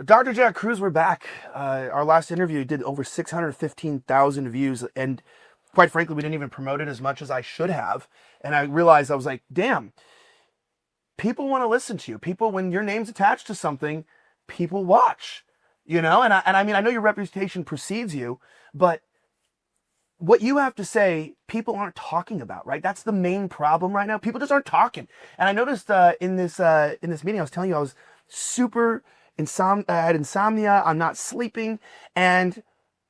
Dr. Jack Kruse, we're back. Our last interview did over 615,000 views, and quite frankly, we didn't even promote it as much as I should have. And I realized, I was like, damn, people want to listen to you. People, when your name's attached to something, people watch, you know? And I mean, I know your reputation precedes you, but what you have to say, people aren't talking about, right? That's the main problem right now. People just aren't talking. And I noticed in this meeting, I was telling you I was super I had insomnia. I'm not sleeping, and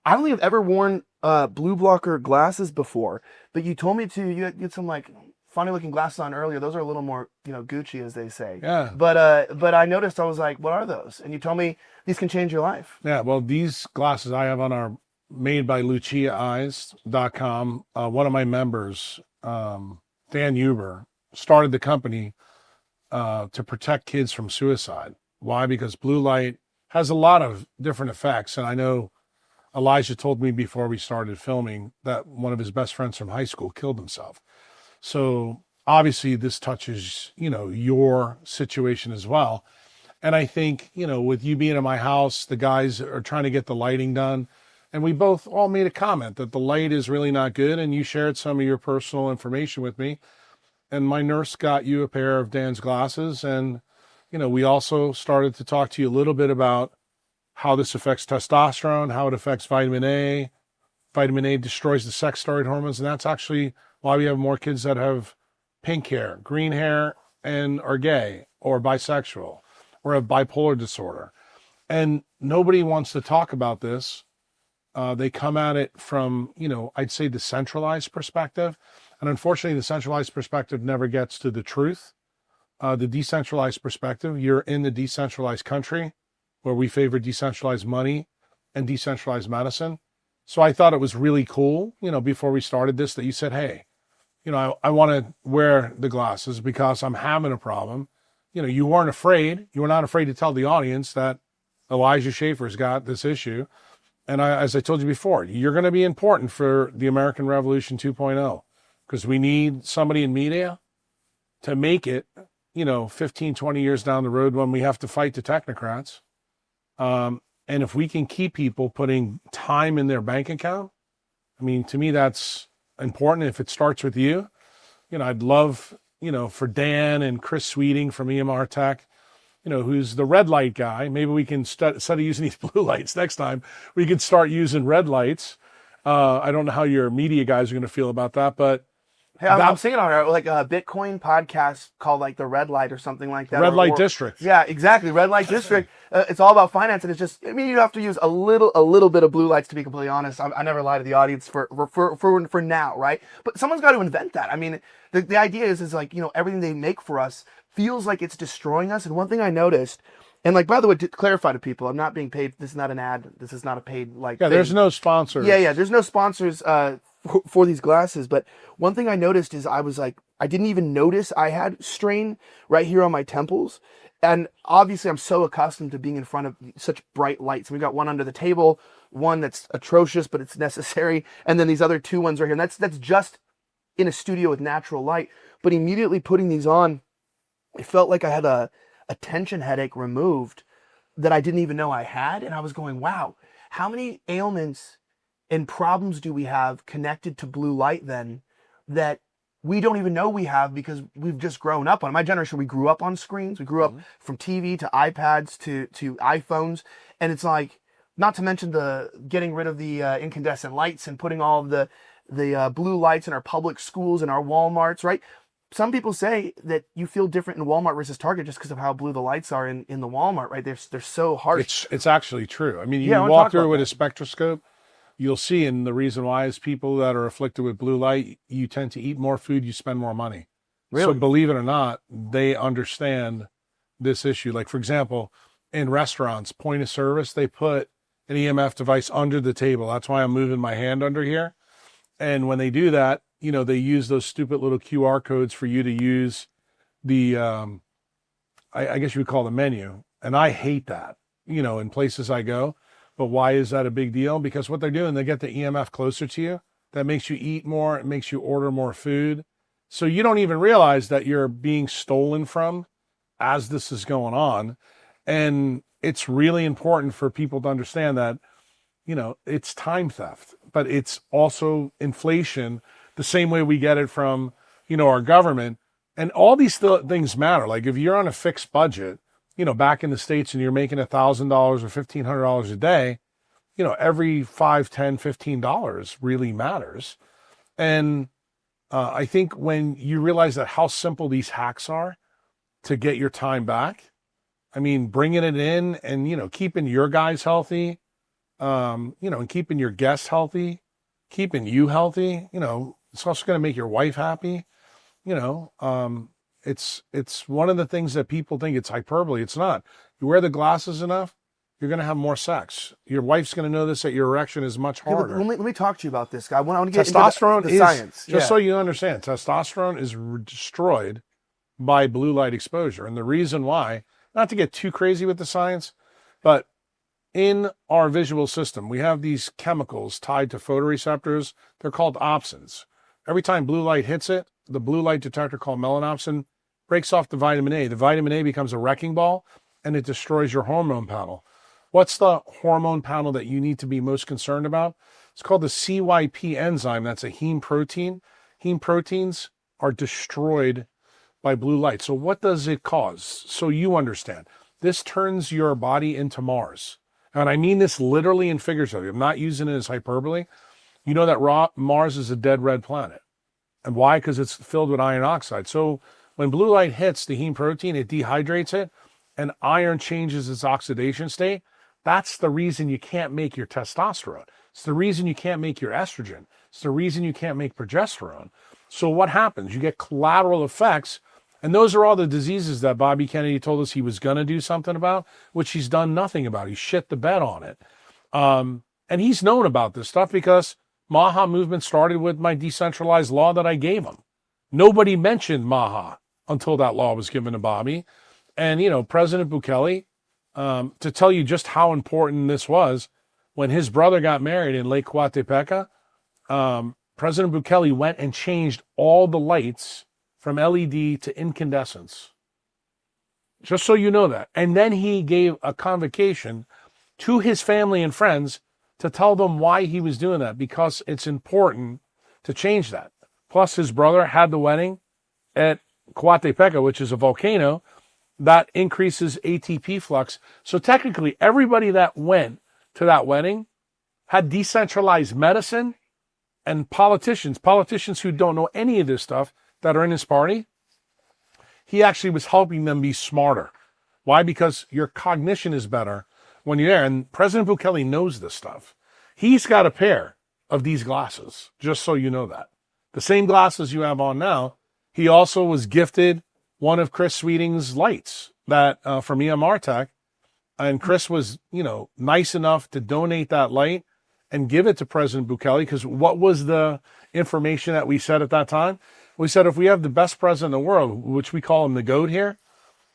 I don't think I've ever worn blue blocker glasses before. But you told me to. You get some like funny looking glasses on earlier. Those are a little more, Gucci, as they say. Yeah. But I noticed, I was like, what are those? And you told me these can change your life. Yeah. Well, these glasses I have on are made by LuciaEyes.com. One of my members, Dan Huber, started the company to protect kids from suicide. Why? Because blue light has a lot of different effects. And I know Elijah told me before we started filming that one of his best friends from high school killed himself. So obviously this touches, your situation as well. And I think, with you being in my house, the guys are trying to get the lighting done. And we both all made a comment that the light is really not good. And you shared some of your personal information with me. And my nurse got you a pair of Dan's glasses. And, we also started to talk to you a little bit about how this affects testosterone, how it affects vitamin A. Vitamin A destroys the sex steroid hormones. And that's actually why we have more kids that have pink hair, green hair, and are gay or bisexual or have bipolar disorder. And nobody wants to talk about this. They come at it from, I'd say the centralized perspective. And unfortunately, the centralized perspective never gets to the truth. The decentralized perspective, you're in the decentralized country where we favor decentralized money and decentralized medicine. So I thought it was really cool, before we started this, that you said, hey, I want to wear the glasses because I'm having a problem. You weren't afraid. You were not afraid to tell the audience that Elijah Schaefer's got this issue. And as I told you before, you're going to be important for the American Revolution 2.0 because we need somebody in media to make it, 15, 20 years down the road when we have to fight the technocrats. And if we can keep people putting time in their bank account, I mean, to me, that's important. If it starts with you, I'd love, for Dan and Chris Sweeting from EMR Tech, who's the red light guy. Maybe we can, instead of using these blue lights next time, we could start using red lights. I don't know how your media guys are going to feel about that, but hey, I'm seeing it on like a Bitcoin podcast called like the Red Light or something like that. Red Light District. Yeah, exactly. Red Light District. It's all about finance, and it's just, you have to use a little bit of blue lights, to be completely honest. I never lie to the audience for now, right? But someone's got to invent that. I mean, the idea is like, everything they make for us feels like it's destroying us. And one thing I noticed, and like, by the way, to clarify to people, I'm not being paid. This is not an ad. This is not a paid thing. There's no sponsors. Yeah. There's no sponsors for these glasses. But one thing I noticed is I was like, I didn't even notice I had strain right here on my temples. And obviously I'm so accustomed to being in front of such bright lights. We got one under the table, one that's atrocious, but it's necessary. And then these other two ones right here. And that's just in a studio with natural light. But immediately putting these on, it felt like I had a tension headache removed that I didn't even know I had. And I was going, wow, how many ailments and problems do we have connected to blue light then that we don't even know we have because we've just grown up on it? My generation, we grew up on screens. We grew up from TV to iPads to iPhones. And it's like, not to mention the getting rid of the incandescent lights and putting all of the blue lights in our public schools and our Walmarts, right? Some people say that you feel different in Walmart versus Target just because of how blue the lights are in the Walmart, right? They're so harsh. It's actually true. I mean, you walk through with a spectroscope, you'll see, and the reason why is people that are afflicted with blue light, you tend to eat more food, you spend more money. Really? So believe it or not, they understand this issue. Like, for example, in restaurants, point of service, they put an EMF device under the table. That's why I'm moving my hand under here. And when they do that, they use those stupid little QR codes for you to use the, I guess you would call the menu. And I hate that, in places I go. But why is that a big deal? Because what they're doing, they get the EMF closer to you. That makes you eat more. It makes you order more food. So you don't even realize that you're being stolen from as this is going on. And it's really important for people to understand that, it's time theft, but it's also inflation, the same way we get it from, our government. And all these things matter. Like if you're on a fixed budget, back in the States and you're making $1,000 or $1,500 a day, every $5, $10, $15 really matters. And I think when you realize that how simple these hacks are to get your time back, I mean, bringing it in and, keeping your guys healthy, and keeping your guests healthy, keeping you healthy, it's also going to make your wife happy. It's one of the things that people think it's hyperbole. It's not. You wear the glasses enough, you're going to have more sex. Your wife's going to know this, that your erection is much harder. Let me talk to you about this guy. I want to get Testosterone into the science. Just so you understand, testosterone is destroyed by blue light exposure. And the reason why, not to get too crazy with the science, but in our visual system, we have these chemicals tied to photoreceptors. They're called opsins. Every time blue light hits it, the blue light detector called melanopsin breaks off the vitamin A. The vitamin A becomes a wrecking ball and it destroys your hormone panel. What's the hormone panel that you need to be most concerned about? It's called the CYP enzyme. That's a heme protein. Heme proteins are destroyed by blue light. So what does it cause? So you understand. This turns your body into Mars. And I mean this literally and figuratively. I'm not using it as hyperbole. You know that Mars is a dead red planet. And why? Because it's filled with iron oxide. So when blue light hits the heme protein, it dehydrates it, and iron changes its oxidation state. That's the reason you can't make your testosterone. It's the reason you can't make your estrogen. It's the reason you can't make progesterone. So what happens? You get collateral effects. And those are all the diseases that Bobby Kennedy told us he was going to do something about, which he's done nothing about. He shit the bed on it. And he's known about this stuff because Maha movement started with my decentralized law that I gave him. Nobody mentioned Maha until that law was given to Bobby. And, President Bukele, to tell you just how important this was, when his brother got married in Lake Coatepeca, President Bukele went and changed all the lights from LED to incandescence. Just so you know that. And then he gave a convocation to his family and friends to tell them why he was doing that, because it's important to change that. Plus, his brother had the wedding at Coatepeca, which is a volcano, that increases ATP flux. So technically, everybody that went to that wedding had decentralized medicine, and politicians who don't know any of this stuff that are in his party, he actually was helping them be smarter. Why? Because your cognition is better when you're there. And President Bukele knows this stuff. He's got a pair of these glasses, just so you know that. The same glasses you have on now, he also was gifted one of Chris Sweeting's lights that from EMR Tech. And Chris was, nice enough to donate that light and give it to President Bukele, because what was the information that we said at that time? We said, if we have the best president in the world, which we call him the GOAT here,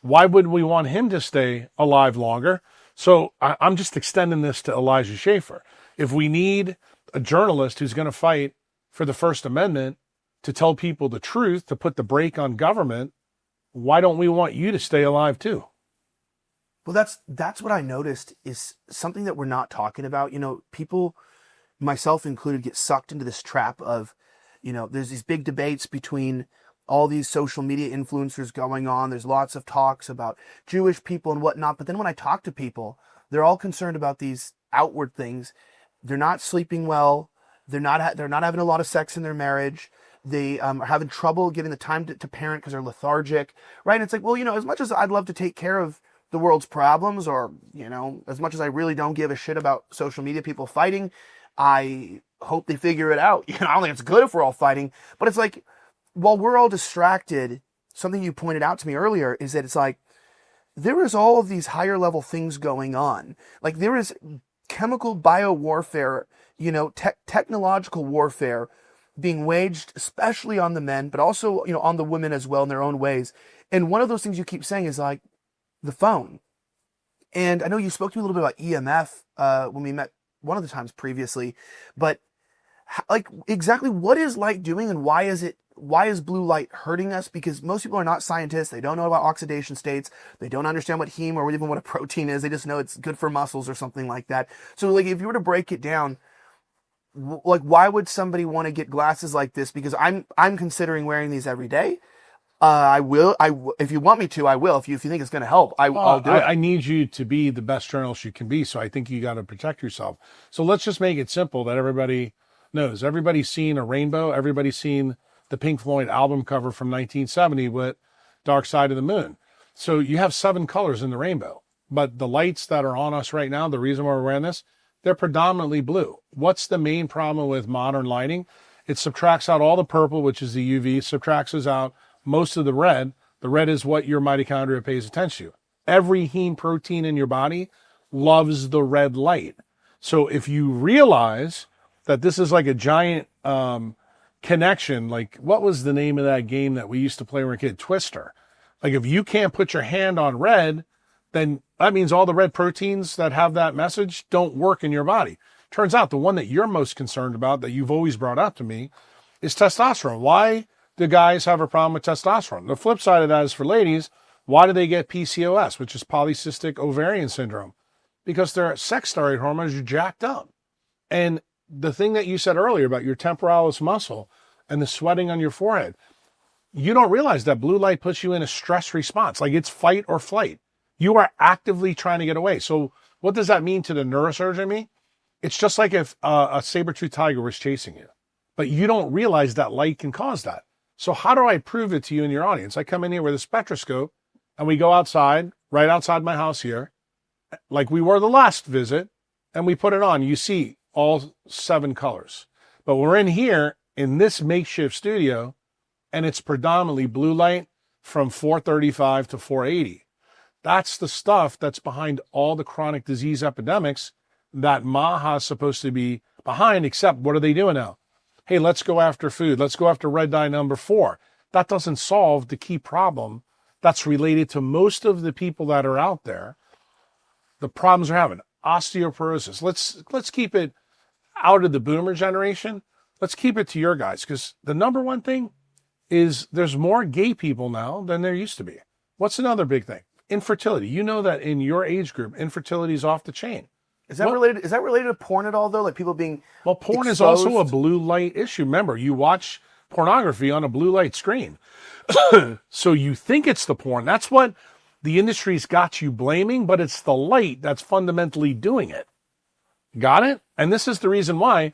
why wouldn't we want him to stay alive longer? So I'm just extending this to Elijah Schaffer. If we need a journalist who's going to fight for the First Amendment to tell people the truth, to put the brake on government, why don't we want you to stay alive too? Well, that's what I noticed is something that we're not talking about. People, myself included, get sucked into this trap of, there's these big debates between all these social media influencers going on. There's lots of talks about Jewish people and whatnot. But then when I talk to people, they're all concerned about these outward things. They're not sleeping well. They're not having a lot of sex in their marriage. They are having trouble getting the time to parent because they're lethargic, right? And it's like, well, as much as I'd love to take care of the world's problems, or, as much as I really don't give a shit about social media people fighting, I hope they figure it out. I don't think it's good if we're all fighting, but it's like, while we're all distracted, something you pointed out to me earlier is that it's like, there is all of these higher level things going on. Like there is chemical bio warfare, technological warfare being waged, especially on the men, but also, on the women as well in their own ways. And one of those things you keep saying is like the phone. And I know you spoke to me a little bit about EMF when we met one of the times previously, but like exactly what is light doing and why is it why is blue light hurting us? Because most people are not scientists. They don't know about oxidation states. They don't understand what heme or even what a protein is. They just know it's good for muscles or something like that. So like if you were to break it down, like why would somebody want to get glasses like this? Because I'm considering wearing these every day. I will. If you want me to, I will. If you think it's going to help, I'll do it. I need you to be the best journalist you can be. So I think you got to protect yourself. So let's just make it simple that everybody knows. Everybody's seen a rainbow. Everybody's seen the Pink Floyd album cover from 1970 with Dark Side of the Moon. So you have 7 colors in the rainbow. But the lights that are on us right now, the reason why we're wearing this, they're predominantly blue. What's the main problem with modern lighting? It subtracts out all the purple, which is the UV, subtracts out most of the red. The red is what your mitochondria pays attention to. Every heme protein in your body loves the red light. So if you realize that this is like a giant connection, like what was the name of that game that we used to play when we were a kid? Twister. Like if you can't put your hand on red, then that means all the red proteins that have that message don't work in your body. Turns out the one that you're most concerned about, that you've always brought up to me, is testosterone. Why do guys have a problem with testosterone? The flip side of that is for ladies, why do they get PCOS, which is polycystic ovarian syndrome? Because their sex steroid hormones are jacked up. And the thing that you said earlier about your temporalis muscle and the sweating on your forehead, you don't realize that blue light puts you in a stress response. Like it's fight or flight. You are actively trying to get away. So what does that mean to the neurosurgeon in me? It's just like if a saber-toothed tiger was chasing you, but you don't realize that light can cause that. So how do I prove it to you and your audience? I come in here with a spectroscope and we go outside, right outside my house here, like we were the last visit, and we put it on. You see all 7 colors. But we're in here in this makeshift studio, and it's predominantly blue light from 435 to 480. That's the stuff that's behind all the chronic disease epidemics that MAHA is supposed to be behind, except what are they doing now? Hey, let's go after food. Let's go after red dye number 4. That doesn't solve the key problem that's related to most of the people that are out there. The problems they're having, osteoporosis. Let's keep it out of the boomer generation. Let's keep it to your guys, because the number one thing is there's more gay people now than there used to be. What's another big thing? Infertility. You know that in your age group, infertility is off the chain. Is that related? Is that related to porn at all, though? Like people being porn exposed? Is also a blue light issue. Remember, you watch pornography on a blue light screen, so you think it's the porn. That's what the industry's got you blaming, but it's the light that's fundamentally doing it. Got it? And this is the reason why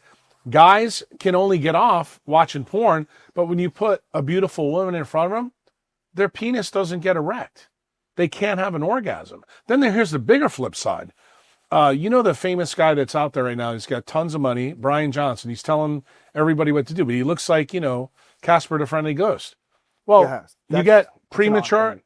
guys can only get off watching porn, but when you put a beautiful woman in front of them, their penis doesn't get erect. They can't have an orgasm. Then here's the bigger flip side. You know the famous guy that's out there right now, he's got tons of money, Brian Johnson. He's telling everybody what to do, but he looks like, Casper the Friendly Ghost. Well, you get premature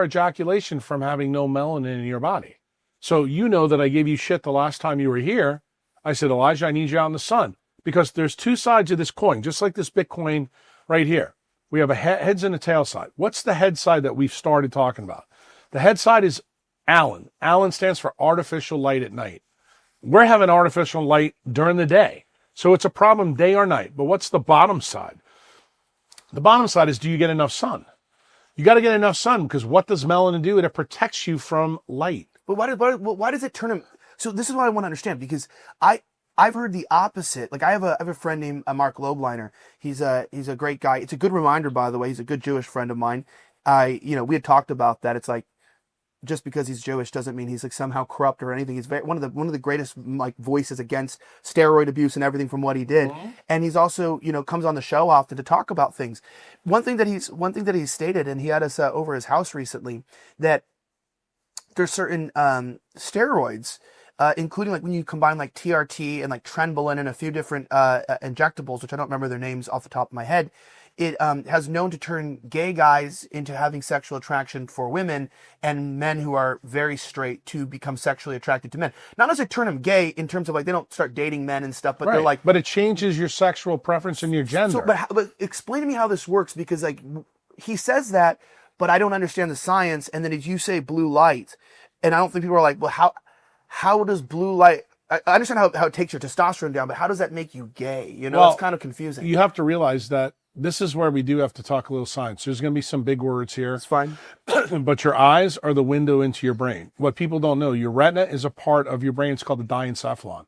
ejaculation from having no melanin in your body. So you know that I gave you shit the last time you were here. I said, Elijah, I need you out in the sun, because there's 2 sides of this coin, just like this Bitcoin right here. We have a heads and a tail side. What's the head side that we've started talking about? The head side is Allen. Allen stands for artificial light at night. We're having artificial light during the day. So it's a problem day or night. But what's the bottom side? The bottom side is, do you get enough sun? You got to get enough sun, because what does melanin do? It protects you from light. But why does it turn him? So this is what I want to understand, because I've heard the opposite. Like I have a friend named Mark Lobliner. He's a great guy. It's a good reminder, by the way. He's a good Jewish friend of mine. We had talked about that. It's like, just because he's Jewish doesn't mean he's like somehow corrupt or anything. He's one of the greatest like voices against steroid abuse and everything from what he did. Mm-hmm. And he's also, comes on the show often to talk about things. One thing that he's stated, and he had us over his house recently, that there's certain steroids, including like when you combine like TRT and like Trenbolone and a few different injectables, which I don't remember their names off the top of my head. It has known to turn gay guys into having sexual attraction for women, and men who are very straight to become sexually attracted to men. Not necessarily turn them gay in terms of like they don't start dating men and stuff, but they're like. But it changes your sexual preference and your gender. So, but explain to me how this works, because like he says that, but I don't understand the science. And then as you say blue light, and I don't think people are like, well, how does blue light? I understand how it takes your testosterone down, but how does that make you gay? It's kind of confusing. You have to realize that this is where we do have to talk a little science. There's going to be some big words here. It's fine. But your eyes are the window into your brain. What people don't know, your retina is a part of your brain. It's called the diencephalon.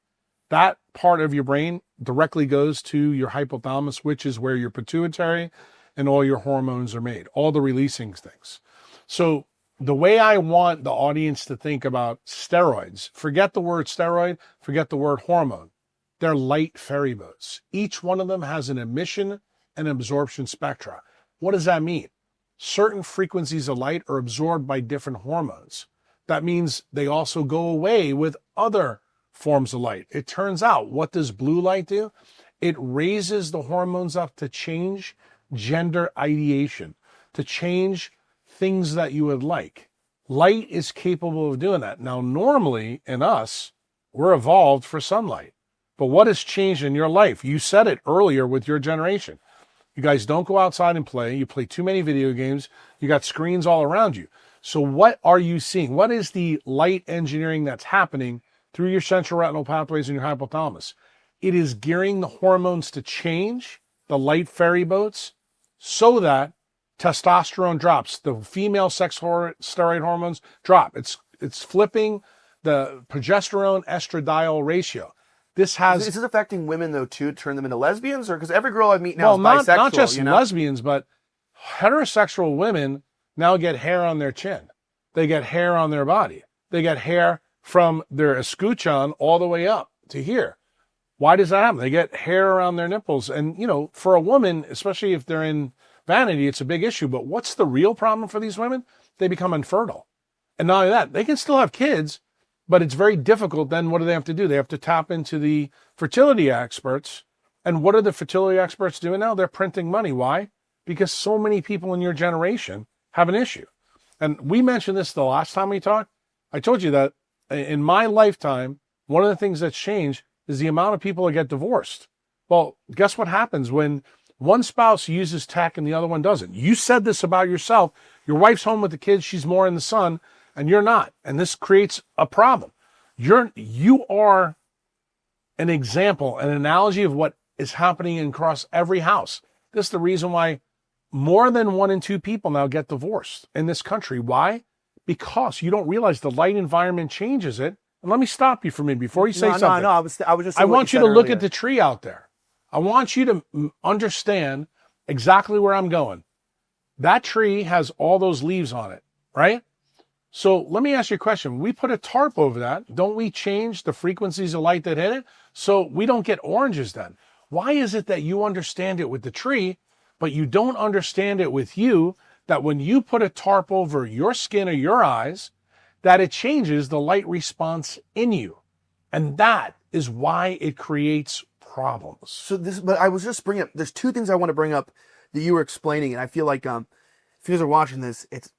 That part of your brain directly goes to your hypothalamus, which is where your pituitary and all your hormones are made, all the releasing things. So the way I want the audience to think about steroids, forget the word steroid, forget the word hormone. They're light ferry boats. Each one of them has an emission and absorption spectra. What does that mean? Certain frequencies of light are absorbed by different hormones. That means they also go away with other forms of light. It turns out, what does blue light do? It raises the hormones up to change gender ideation, to change things that you would like. Light is capable of doing that. Now, normally in us, we're evolved for sunlight. But what has changed in your life? You said it earlier with your generation. You guys don't go outside and play. You play too many video games. You got screens all around you. So what are you seeing? What is the light engineering that's happening through your central retinal pathways and your hypothalamus? It is gearing the hormones to change, the light ferry boats, so that testosterone drops. The female sex steroid hormones drop. It's flipping the progesterone estradiol ratio. This has... Is this affecting women, though, too, to turn them into lesbians? Or because every girl I meet now is bisexual. Not just lesbians, but heterosexual women now get hair on their chin. They get hair on their body. They get hair from their escuchon all the way up to here. Why does that happen? They get hair around their nipples. And, you know, for a woman, especially if they're in vanity, it's a big issue. But what's the real problem for these women? They become infertile. And not only that, they can still have kids, but it's very difficult. Then what do they have to do? They have to tap into the fertility experts. And what are the fertility experts doing now? They're printing money. Why? Because so many people in your generation have an issue. And we mentioned this the last time we talked. I told you that in my lifetime, one of the things that's changed is the amount of people that get divorced. Well, guess what happens when one spouse uses tech and the other one doesn't? You said this about yourself. Your wife's home with the kids. She's more in the sun and you're not. And this creates a problem. You are an example, an analogy of what is happening across every house. This is the reason why more than 1 in 2 people now get divorced in this country. Why? Because you don't realize the light environment changes it. And let me stop you for a minute before you say something. No, I was just. I want you to look at the tree out there. I want you to understand exactly where I'm going. That tree has all those leaves on it, right? So let me ask you a question. We put a tarp over that. Don't we change the frequencies of light that hit it? So we don't get oranges then. Why is it that you understand it with the tree, but you don't understand it with you, that when you put a tarp over your skin or your eyes, that it changes the light response in you? And that is why it creates problems. So but I was just bringing up, there's 2 things I want to bring up that you were explaining. And I feel like, if you guys are watching this, it's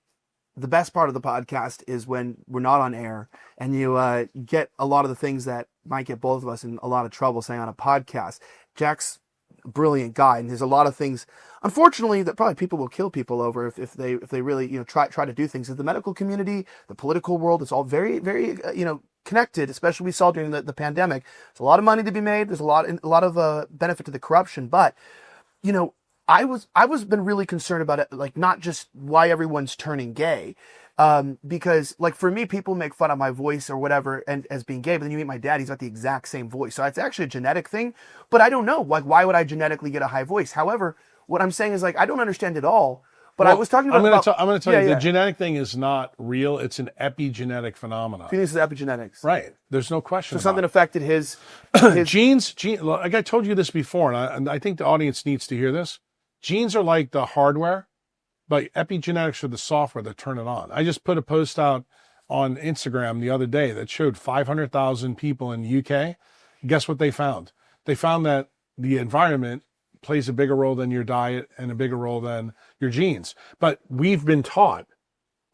the best part of the podcast is when we're not on air and you get a lot of the things that might get both of us in a lot of trouble saying on a podcast. Jack's a brilliant guy, and there's a lot of things, unfortunately, that probably people will kill people over if they really try to do things. The medical community, the political world, it's all very, very connected. Especially we saw during the pandemic. There's a lot of money to be made. There's a lot of benefit to the corruption, but I was been really concerned about it, like not just why everyone's turning gay, because like for me, people make fun of my voice or whatever and as being gay, but then you meet my dad, he's got the exact same voice. So it's actually a genetic thing, but I don't know, like why would I genetically get a high voice? However, what I'm saying is like I don't understand it all. But I was talking about... I'm going to tell you, the genetic thing is not real. It's an epigenetic phenomenon. This is epigenetics. Right. There's no question. So something affected his genes. Like I told you this before, and I think the audience needs to hear this. Genes are like the hardware, but epigenetics are the software that turn it on. I just put a post out on Instagram the other day that showed 500,000 people in the UK. Guess what they found? They found that the environment plays a bigger role than your diet and a bigger role than your genes. But we've been taught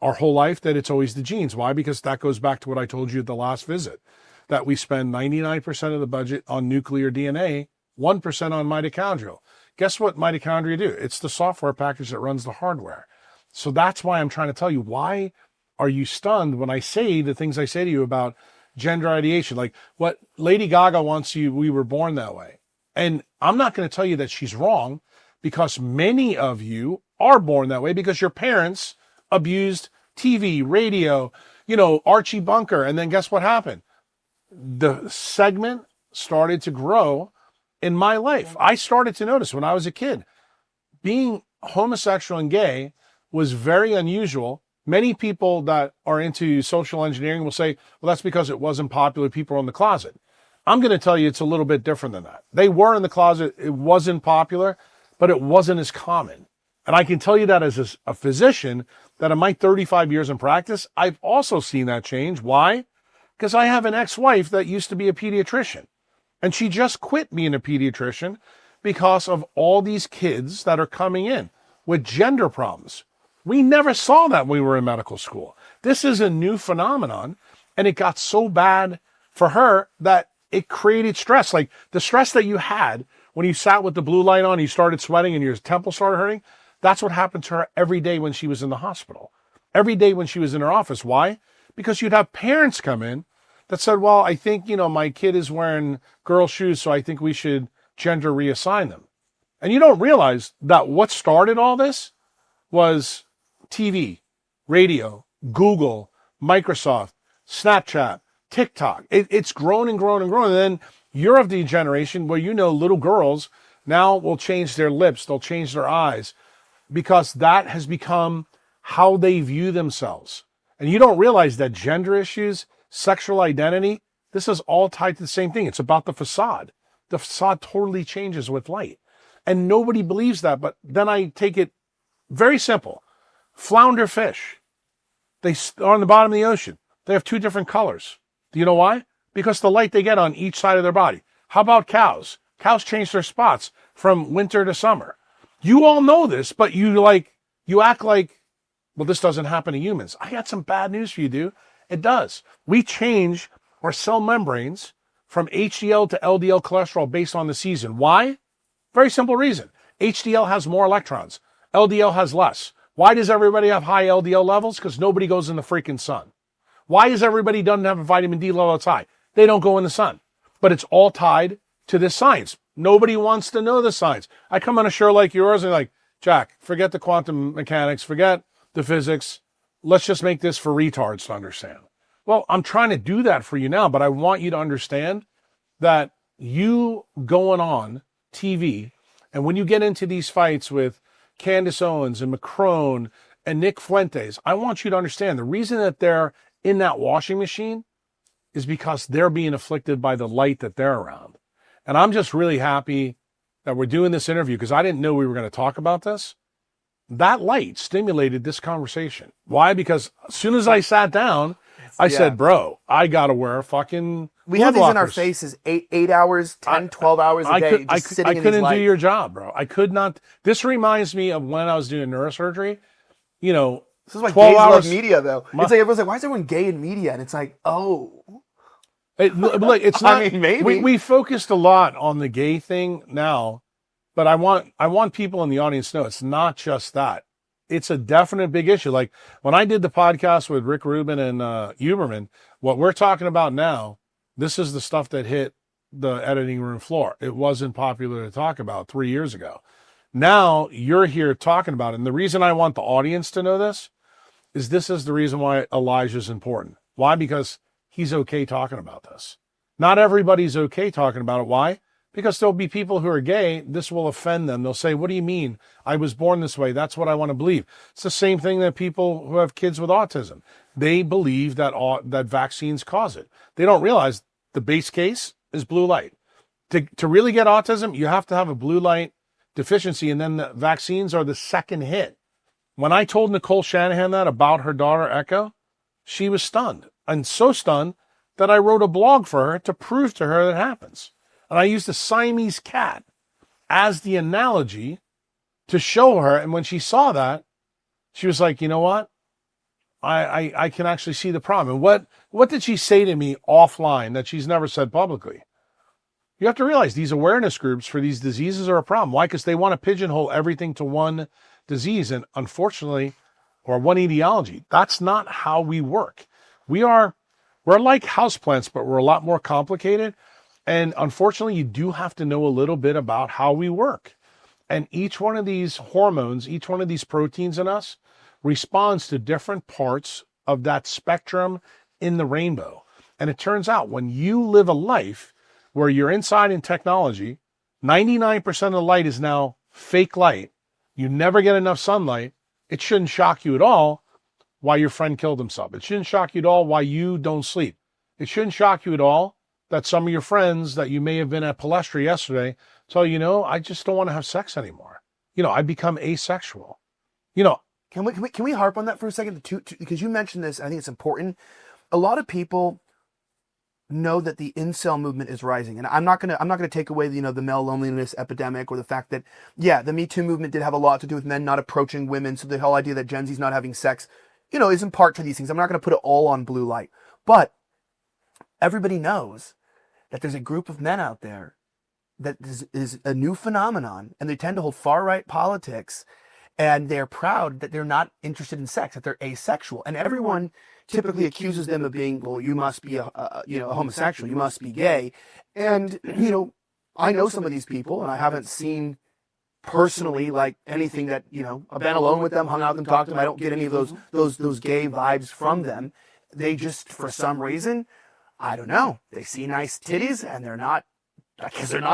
our whole life that it's always the genes. Why? Because that goes back to what I told you at the last visit, that we spend 99% of the budget on nuclear DNA, 1% on mitochondrial. Guess what mitochondria do? It's the software package that runs the hardware. So that's why I'm trying to tell you, why are you stunned when I say the things I say to you about gender ideation? Like what Lady Gaga wants you, we were born that way. And I'm not going to tell you that she's wrong, because many of you are born that way because your parents abused TV, radio, Archie Bunker. And then guess what happened? The segment started to grow in my life. I started to notice when I was a kid, being homosexual and gay was very unusual. Many people that are into social engineering will say, well, that's because it wasn't popular. People are in the closet. I'm going to tell you it's a little bit different than that. They were in the closet. It wasn't popular, but it wasn't as common. And I can tell you that as a physician, that in my 35 years in practice, I've also seen that change. Why? Because I have an ex-wife that used to be a pediatrician. And she just quit being a pediatrician because of all these kids that are coming in with gender problems. We never saw that when we were in medical school. This is a new phenomenon, and it got so bad for her that it created stress. Like the stress that you had when you sat with the blue light on, you started sweating and your temples started hurting. That's what happened to her every day when she was in the hospital. Every day when she was in her office. Why? Because you'd have parents come in that said, well, I think, my kid is wearing girl shoes, so I think we should gender reassign them. And you don't realize that what started all this was TV, radio, Google, Microsoft, Snapchat, TikTok. It's grown and grown and grown. And then you're of the generation where little girls now will change their lips, they'll change their eyes, because that has become how they view themselves. And you don't realize that gender issues, sexual identity, this is all tied to the same thing. It's about the facade. The facade totally changes with light. And nobody believes that. But then I take it very simple. Flounder fish, they are on the bottom of the ocean. They have two different colors. Do you know why? Because the light they get on each side of their body. How about cows? Cows change their spots from winter to summer. You all know this, but you act like, well, this doesn't happen to humans. I got some bad news for you, dude. It does. We change our cell membranes from HDL to LDL cholesterol based on the season. Why? Very simple reason. HDL has more electrons. LDL has less. Why does everybody have high LDL levels? Because nobody goes in the freaking sun. Why is everybody doesn't have a vitamin D level that's high? They don't go in the sun. But it's all tied to this science. Nobody wants to know the science. I come on a show like yours and like, Jack, forget the quantum mechanics, forget the physics. Let's just make this for retards to understand. Well, I'm trying to do that for you now, but I want you to understand that you going on TV, and when you get into these fights with Candace Owens and Macron and Nick Fuentes, I want you to understand the reason that they're in that washing machine is because they're being afflicted by the light that they're around. And I'm just really happy that we're doing this interview because I didn't know we were going to talk about this. That light stimulated this conversation. Why? Because as soon as I sat down, I said, bro, I got to wear fucking We have these in our faces 8 hours, 10, 12 hours a day, just sitting in these lights. I couldn't do your job, bro. I could not. This reminds me of when I was doing neurosurgery. This is why gays love media, though. It's like everyone's like, why is everyone gay in media? And it's like, oh. It's not. I mean, maybe. We focused a lot on the gay thing now, but I want people in the audience to know it's not just that. It's a definite big issue. Like when I did the podcast with Rick Rubin and Huberman, what we're talking about now, this is the stuff that hit the editing room floor. It wasn't popular to talk about 3 years ago. Now you're here talking about it. And the reason I want the audience to know this is the reason why Elijah's important. Why? Because he's okay talking about this. Not everybody's okay talking about it. Why? Because there'll be people who are gay. This will offend them. They'll say, what do you mean? I was born this way. That's what I want to believe. It's the same thing that people who have kids with autism. They believe that vaccines cause it. They don't realize the base case is blue light. To really get autism, you have to have a blue light deficiency, and then the vaccines are the second hit. When I told Nicole Shanahan that about her daughter, Echo, she was stunned. And so stunned that I wrote a blog for her to prove to her that happens. And I used the Siamese cat as the analogy to show her. And when she saw that, she was like, you know what? I can actually see the problem. And what did she say to me offline that she's never said publicly? You have to realize these awareness groups for these diseases are a problem. Why? Because they want to pigeonhole everything to one disease. And unfortunately, or one etiology. That's not how we work. We're like houseplants, but we're a lot more complicated. And unfortunately, you do have to know a little bit about how we work. And each one of these hormones, each one of these proteins in us responds to different parts of that spectrum in the rainbow. And it turns out when you live a life where you're inside in technology, 99% of the light is now fake light. You never get enough sunlight. It shouldn't shock you at all why your friend killed himself. It shouldn't shock you at all why you don't sleep. It shouldn't shock you at all that some of your friends that you may have been at Palestra yesterday tell you, I just don't want to have sex anymore. I become asexual. Can we harp on that for a second? Because you mentioned this, I think it's important. A lot of people know that the incel movement is rising, and I'm not gonna take away the male loneliness epidemic or the fact that the Me Too movement did have a lot to do with men not approaching women. So the whole idea that Gen Z's not having sex, is in part to these things. I'm not gonna put it all on blue light, but everybody knows that there's a group of men out there that is a new phenomenon, and they tend to hold far-right politics, and they're proud that they're not interested in sex, that they're asexual. And everyone typically accuses them of being, well, you must be a homosexual, you must be gay. And, I know some of these people, and I haven't seen personally like anything that, I've been alone with them, hung out with them, talked to them. I don't get any of those gay vibes from them. They just, for some reason, I don't know, they see nice titties and they're not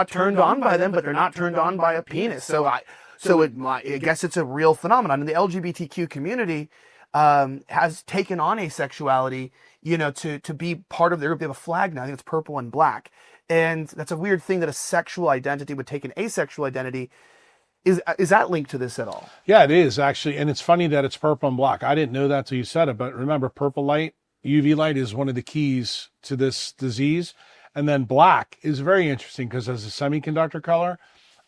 turned on by them, but they're not turned on by a penis. So I guess it's a real phenomenon. And the LGBTQ community has taken on asexuality, to be part of their group. They have a flag now. I think it's purple and black. And that's a weird thing that a sexual identity would take an asexual identity. Is that linked to this at all? Yeah, it is actually. And it's funny that it's purple and black. I didn't know that till you said it, but remember, purple light, UV light is one of the keys to this disease. And then black is very interesting because as a semiconductor color,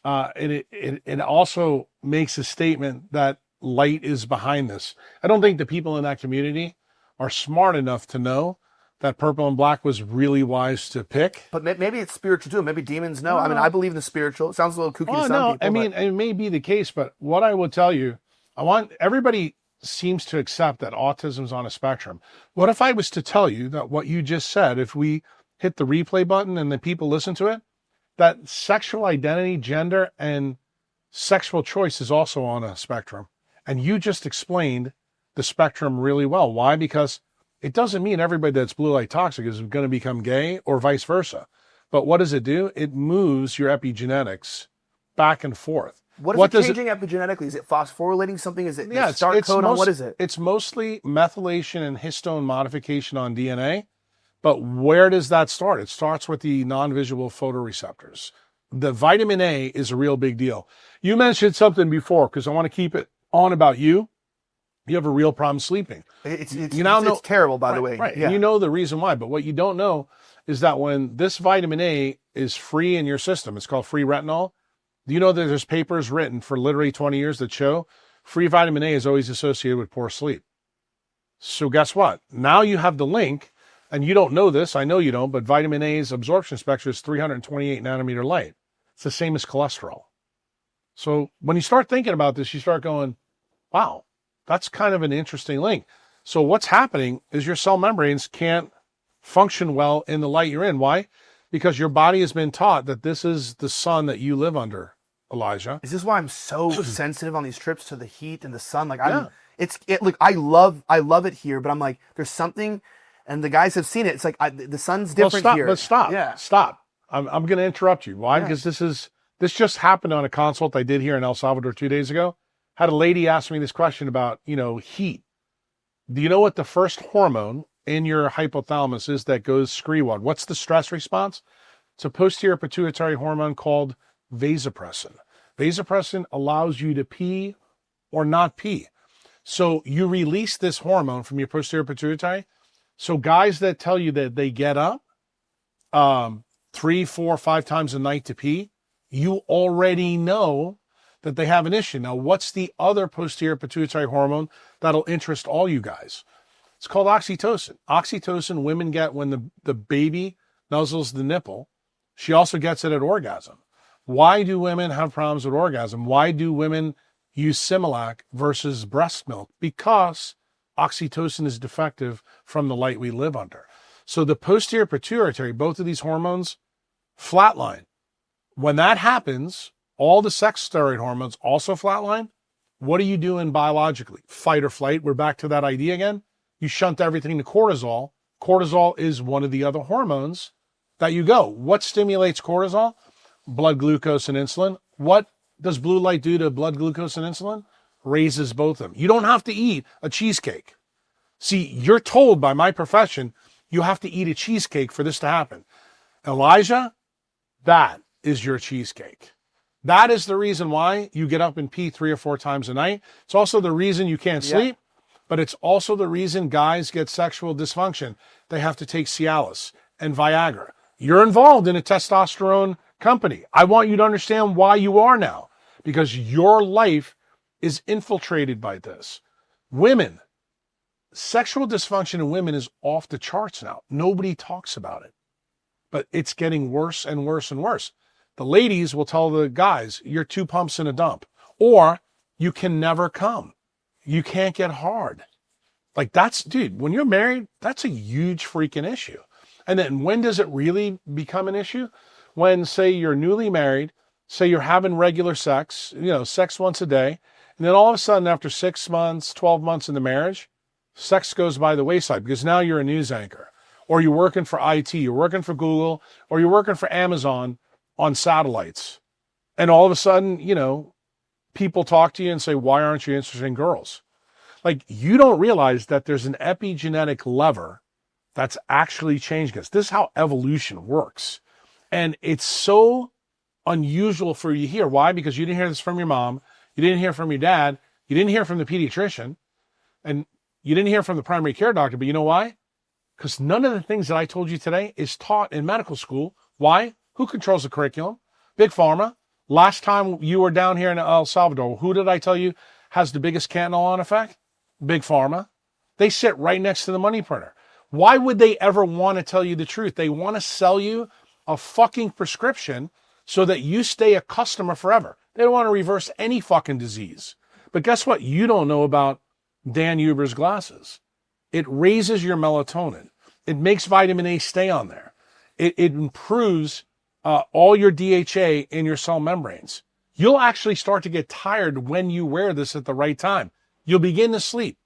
it also makes a statement that light is behind this. I don't think the people in that community are smart enough to know that purple and black was really wise to pick. But maybe it's spiritual too. Maybe demons know. I mean, I believe in the spiritual. It sounds a little kooky to some people. I mean, it may be the case, but what I will tell you, everybody seems to accept that autism is on a spectrum. What if I was to tell you that what you just said, if we hit the replay button and the people listen to it, that sexual identity, gender, and sexual choice is also on a spectrum. And you just explained the spectrum really well. Why? Because it doesn't mean everybody that's blue light toxic is going to become gay or vice versa. But what does it do? It moves your epigenetics back and forth. What is it changing epigenetically? Is it phosphorylating something? Is it start codon? What is it? It's mostly methylation and histone modification on DNA. But where does that start? It starts with the non-visual photoreceptors. The vitamin A is a real big deal. You mentioned something before, because I want to keep it on about you. You have a real problem sleeping. It's terrible, by the way. Right. Yeah. You know the reason why. But what you don't know is that when this vitamin A is free in your system, it's called free retinol. Do you know that there's papers written for literally 20 years that show free vitamin A is always associated with poor sleep? So guess what? Now you have the link, and you don't know this. I know you don't, but vitamin A's absorption spectrum is 328 nanometer light. It's the same as cholesterol. So when you start thinking about this, you start going, wow, that's kind of an interesting link. So what's happening is your cell membranes can't function well in the light you're in. Why? Because your body has been taught that this is the sun that you live under, Elijah. Is this why I'm so sensitive on these trips to the heat and the sun? Like look, I love it here, but I'm like, there's something, and the guys have seen it. It's like the sun's different here. But stop. Yeah. Stop. I'm going to interrupt you. Why? Because this just happened on a consult I did here in El Salvador 2 days ago. Had a lady ask me this question about, heat. Do you know what the first hormone in your hypothalamus is that goes screenwide? What's the stress response? It's a posterior pituitary hormone called vasopressin. Vasopressin allows you to pee or not pee. So you release this hormone from your posterior pituitary. So guys that tell you that they get up 3, 4, 5 times a night to pee, you already know that they have an issue. Now, what's the other posterior pituitary hormone that'll interest all you guys? It's called oxytocin. Oxytocin women get when the baby nuzzles the nipple. She also gets it at orgasm. Why do women have problems with orgasm? Why do women use Similac versus breast milk? Because oxytocin is defective from the light we live under. So the posterior pituitary, both of these hormones, flatline. When that happens, all the sex steroid hormones also flatline, what are you doing biologically? Fight or flight. We're back to that idea again. You shunt everything to cortisol. Cortisol is one of the other hormones that you go. What stimulates cortisol? Blood glucose and insulin. What does blue light do to blood glucose and insulin? Raises both of them. You don't have to eat a cheesecake. See, you're told by my profession, you have to eat a cheesecake for this to happen. Elijah, that is your cheesecake. That is the reason why you get up and pee 3 or 4 times a night. It's also the reason you can't sleep, but it's also the reason guys get sexual dysfunction. They have to take Cialis and Viagra. You're involved in a testosterone company. I want you to understand why you are now, because your life is infiltrated by this. Women, sexual dysfunction in women is off the charts now. Nobody talks about it, but it's getting worse and worse and worse. The ladies will tell the guys, you're 2 pumps in a dump, or you can never come. You can't get hard. Like that's, dude, when you're married, that's a huge freaking issue. And then when does it really become an issue? When, say, you're newly married, say you're having regular sex, sex once a day, and then all of a sudden after 6 months, 12 months in the marriage, sex goes by the wayside because now you're a news anchor, or you're working for IT, you're working for Google, or you're working for Amazon on satellites. And all of a sudden, people talk to you and say, why aren't you interested in girls? Like, you don't realize that there's an epigenetic lever that's actually changing us. This is how evolution works. And it's so unusual for you to hear. Why? Because you didn't hear this from your mom. You didn't hear from your dad. You didn't hear from the pediatrician. And you didn't hear from the primary care doctor. But you know why? Because none of the things that I told you today is taught in medical school. Why? Who controls the curriculum? Big Pharma. Last time you were down here in El Salvador, who did I tell you has the biggest cannonball effect? Big Pharma. They sit right next to the money printer. Why would they ever want to tell you the truth? They want to sell you a fucking prescription so that you stay a customer forever. They don't want to reverse any fucking disease. But guess what? You don't know about Dan Huber's glasses. It raises your melatonin. It makes vitamin A stay on there. It improves all your DHA in your cell membranes. You'll actually start to get tired when you wear this at the right time. You'll begin to sleep.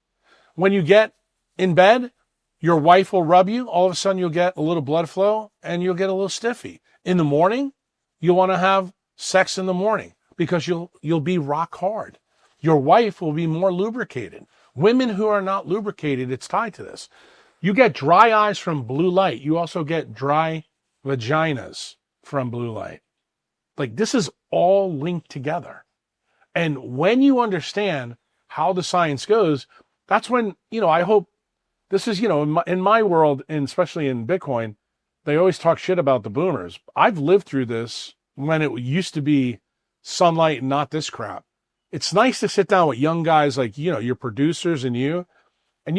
When you get in bed, your wife will rub you. All of a sudden, you'll get a little blood flow and you'll get a little stiffy. In the morning, you'll want to have sex in the morning because you'll be rock hard. Your wife will be more lubricated. Women who are not lubricated, it's tied to this. You get dry eyes from blue light. You also get dry vaginas from blue light. Like, this is all linked together. And when you understand how the science goes, that's when, I hope this is, in my world, and especially in Bitcoin, they always talk shit about the boomers. I've lived through this when it used to be sunlight and not this crap. It's nice to sit down with young guys like, your producers and you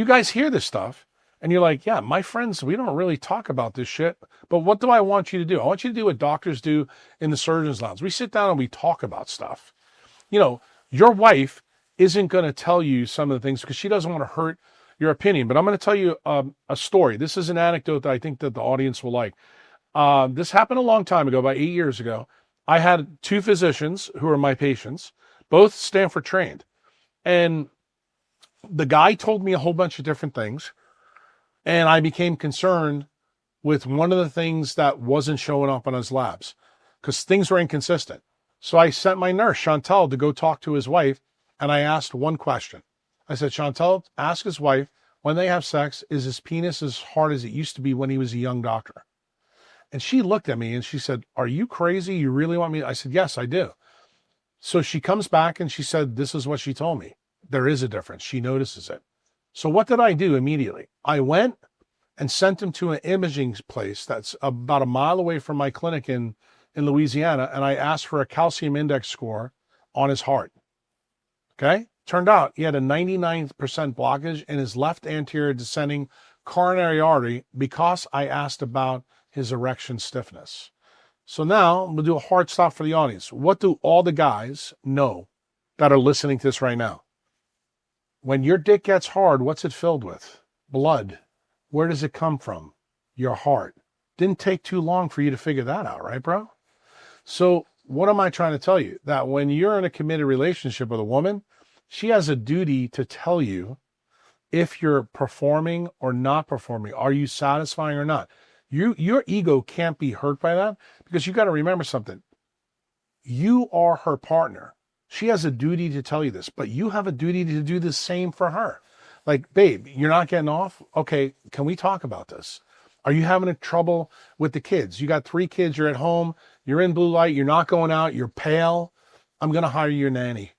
guys hear this stuff and you're like, yeah, my friends, we don't really talk about this shit, but what do I want you to do? I want you to do what doctors do in the surgeon's lounge. We sit down and we talk about stuff. Your wife isn't going to tell you some of the things because she doesn't want to hurt your opinion, but I'm going to tell you a story. This is an anecdote that I think that the audience will like. This happened a long time ago, about 8 years ago. I had 2 physicians who are my patients, both Stanford trained. And the guy told me a whole bunch of different things. And I became concerned with one of the things that wasn't showing up on his labs because things were inconsistent. So I sent my nurse, Chantel, to go talk to his wife. And I asked one question. I said, Chantel, ask his wife, when they have sex, is his penis as hard as it used to be when he was a young doctor? And she looked at me and she said, are you crazy? You really want me? I said, yes, I do. So she comes back and she said, this is what she told me. There is a difference. She notices it. So what did I do immediately? I went and sent him to an imaging place that's about a mile away from my clinic in Louisiana. And I asked for a calcium index score on his heart. Okay. Turned out he had a 99% blockage in his left anterior descending coronary artery because I asked about his erection stiffness. So now we'll do a hard stop for the audience. What do all the guys know that are listening to this right now? When your dick gets hard, what's it filled with? Blood. Where does it come from? Your heart. Didn't take too long for you to figure that out, right, bro? So what am I trying to tell you? That when you're in a committed relationship with a woman, she has a duty to tell you if you're performing or not performing. Are you satisfying or not? Your ego can't be hurt by that, because you got to remember something. You are her partner. She has a duty to tell you this, but you have a duty to do the same for her. Like, babe, you're not getting off? Okay, can we talk about this? Are you having a trouble with the kids? You got 3 kids, you're at home, you're in blue light, you're not going out, you're pale. I'm going to hire you a nanny.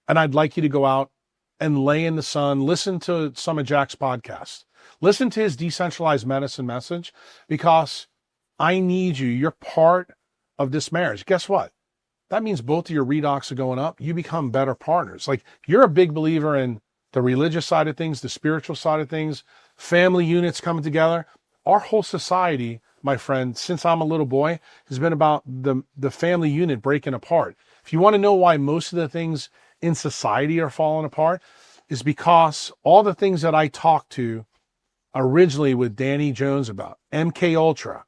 And I'd like you to go out and lay in the sun, listen to some of Jack's podcasts, listen to his decentralized medicine message, because I need you. You're part of this marriage. Guess what? That means both of your redox are going up. You become better partners. Like, you're a big believer in the religious side of things, the spiritual side of things, family units coming together. Our whole society, my friend, since I'm a little boy, has been about the family unit breaking apart. If you want to know why most of the things in society are falling apart, is because all the things that I talked to originally with Danny Jones about, MK Ultra,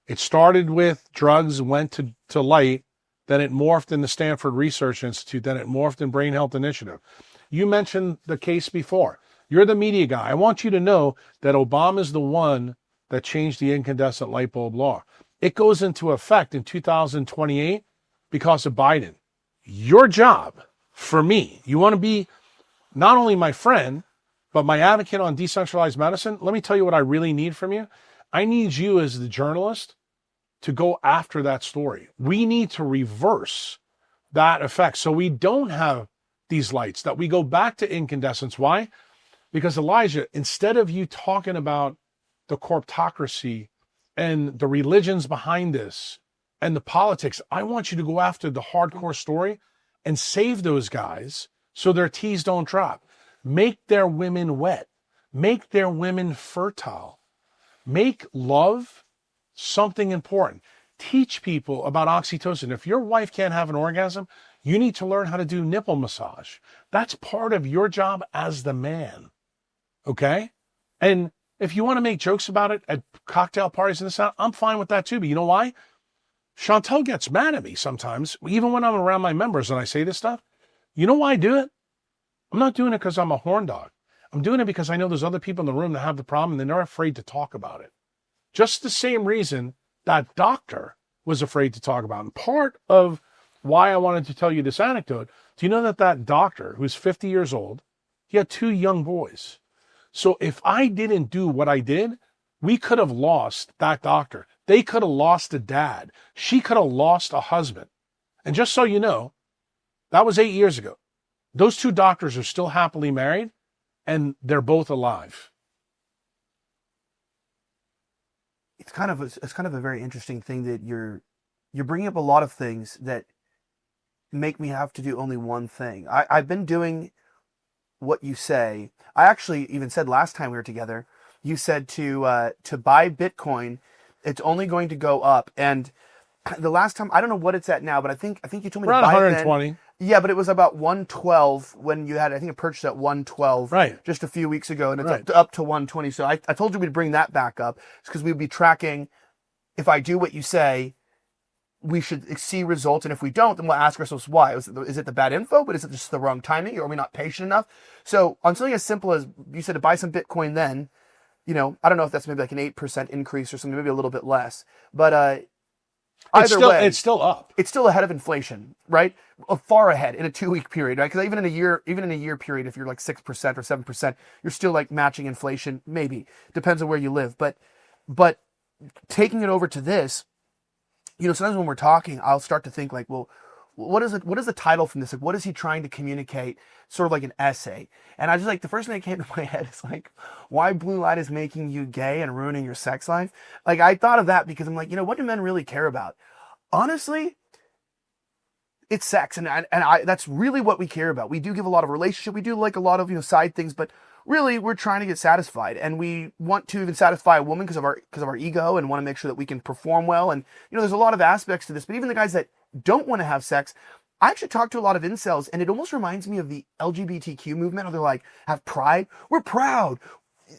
it started with drugs, went to light, then it morphed in the Stanford Research Institute, then it morphed in Brain Health Initiative. You mentioned the case before. You're the media guy. I want you to know that Obama's the one that changed the incandescent light bulb law. It goes into effect in 2028 because of Biden. Your job, for me, you want to be not only my friend, but my advocate on decentralized medicine. Let me tell you what I really need from you. I need you as the journalist to go after that story. We need to reverse that effect so we don't have these lights, that we go back to incandescence. Why? Because, Elijah, instead of you talking about the corptocracy and the religions behind this and the politics, I want you to go after the hardcore story and save those guys so their T's don't drop. Make their women wet. Make their women fertile. Make love something important. Teach people about oxytocin. If your wife can't have an orgasm, you need to learn how to do nipple massage. That's part of your job as the man. Okay? And if you want to make jokes about it at cocktail parties and this, I'm fine with that too. But you know why? Chantel gets mad at me sometimes, even when I'm around my members and I say this stuff. You know why I do it? I'm not doing it because I'm a horn dog. I'm doing it because I know there's other people in the room that have the problem and they're afraid to talk about it. Just the same reason that doctor was afraid to talk about. And part of why I wanted to tell you this anecdote, do you know that that doctor, who's 50 years old, he had 2 young boys. So if I didn't do what I did, we could have lost that doctor. They could have lost a dad. She could have lost a husband. And just so you know, that was 8 years ago. Those 2 doctors are still happily married, and they're both alive. It's kind of a very interesting thing that you're bringing up a lot of things that make me have to do only one thing. I've been doing what you say. I actually even said last time we were together, you said to buy Bitcoin, it's only going to go up. And the last time, I don't know what it's at now, but I think you told me Around to buy 120. it then. Yeah, but it was about 112 when you had, I think, it purchased at 112 Right. just a few weeks ago, and it's Right. up to 120. So I told you we'd bring that back up. It's because we'd be tracking, if I do what you say, we should see results, and if we don't, then we'll ask ourselves why. Is it the bad info, but is it just the wrong timing, or are we not patient enough? So on something as simple as, you said to buy some Bitcoin then, I don't know if that's maybe like an 8% increase or something, maybe a little bit less. But either way, it's still up. it's still ahead of inflation, right? Far ahead in a 2-week period, right? Because even in a year period, if you're like 6% or 7%, you're still like matching inflation. Maybe depends on where you live, but taking it over to this, sometimes when we're talking, I'll start to think like, well, what is the title from this? Like, what is he trying to communicate? Sort of like an essay. And I just like, the first thing that came to my head is like, why blue light is making you gay and ruining your sex life. Like, I thought of that because I'm like, what do men really care about? Honestly, it's sex, and I that's really what we care about. We do give a lot of relationship. We do like a lot of side things, but really we're trying to get satisfied, and we want to even satisfy a woman because of our ego, and want to make sure that we can perform well. And there's a lot of aspects to this. But even the guys that don't want to have sex, I actually talk to a lot of incels, and it almost reminds me of the LGBTQ movement. How they're like, have pride. We're proud.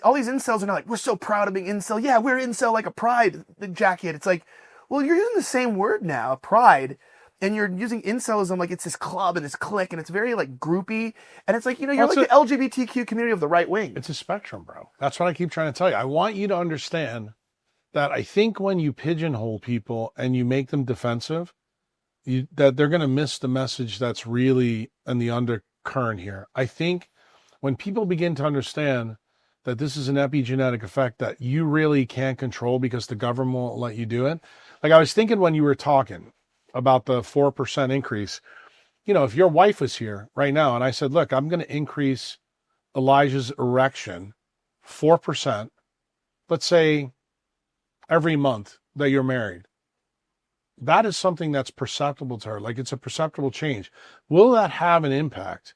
All these incels are like, we're so proud of being incel. Yeah, we're incel like a pride jacket. It's like, well, you're using the same word now, pride. and you're using incelism like it's this club and this clique, and it's very like groupy, and it's like, you're Well, like the LGBTQ community of the right wing. It's a spectrum, bro. That's what I keep trying to tell you. I want you to understand that I think when you pigeonhole people and you make them defensive, that they're going to miss the message that's really in the undercurrent here. I think when people begin to understand that this is an epigenetic effect that you really can't control because the government won't let you do it. Like I was thinking when you were talking about the 4% increase, if your wife was here right now and I said, look, I'm going to increase Elijah's erection 4%, let's say every month that you're married, that is something that's perceptible to her. Like it's a perceptible change. Will that have an impact,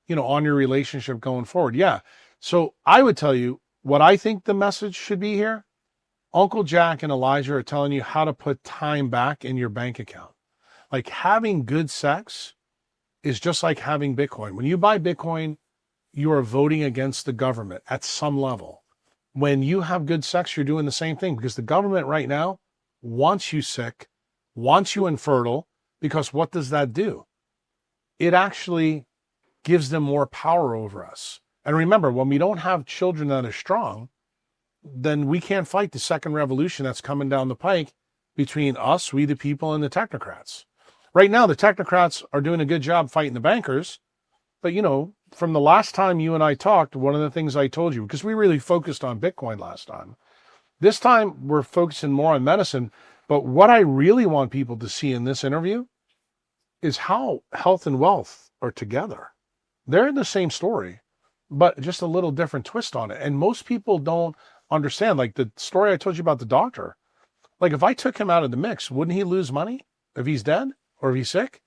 on your relationship going forward? Yeah. So I would tell you what I think the message should be here. Uncle Jack and Elijah are telling you how to put time back in your bank account. Like having good sex is just like having Bitcoin. When you buy Bitcoin, you are voting against the government at some level. When you have good sex, you're doing the same thing because the government right now wants you sick, wants you infertile, because what does that do? It actually gives them more power over us. And remember, when we don't have children that are strong, then we can't fight the second revolution that's coming down the pike between us, we the people, and the technocrats. Right now, the technocrats are doing a good job fighting the bankers. But, from the last time you and I talked, one of the things I told you, because we really focused on Bitcoin last time, this time we're focusing more on medicine. But what I really want people to see in this interview is how health and wealth are together. They're in the same story, but just a little different twist on it. And most people don't understand, like the story I told you about the doctor. Like if I took him out of the mix, wouldn't he lose money if he's dead or if he's sick?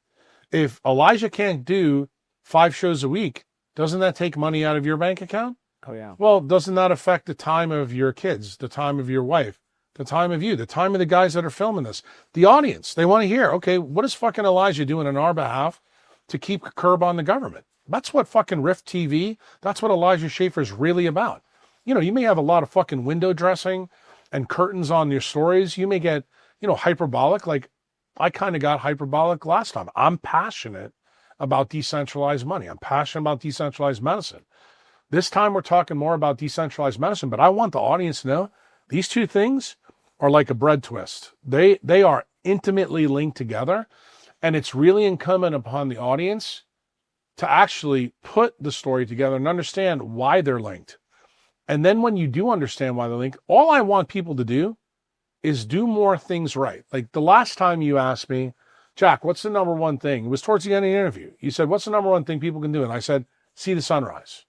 If Elijah can't do 5 shows a week, doesn't that take money out of your bank account? Oh, yeah. Well, doesn't that affect the time of your kids, the time of your wife, the time of you, the time of the guys that are filming this? The audience, they want to hear, okay, what is fucking Elijah doing on our behalf to keep a curb on the government? That's what fucking Rift TV, that's what Elijah Schaefer is really about. You may have a lot of fucking window dressing and curtains on your stories. You may get, hyperbolic. Like I kind of got hyperbolic last time. I'm passionate about decentralized money. I'm passionate about decentralized medicine. This time we're talking more about decentralized medicine, but I want the audience to know these two things are like a bread twist. They are intimately linked together, and it's really incumbent upon the audience to actually put the story together and understand why they're linked. And then when you do understand why they're linked, all I want people to do is do more things right. Like the last time you asked me, Jack, what's the number one thing? It was towards the end of the interview. You said, what's the number one thing people can do? And I said, see the sunrise.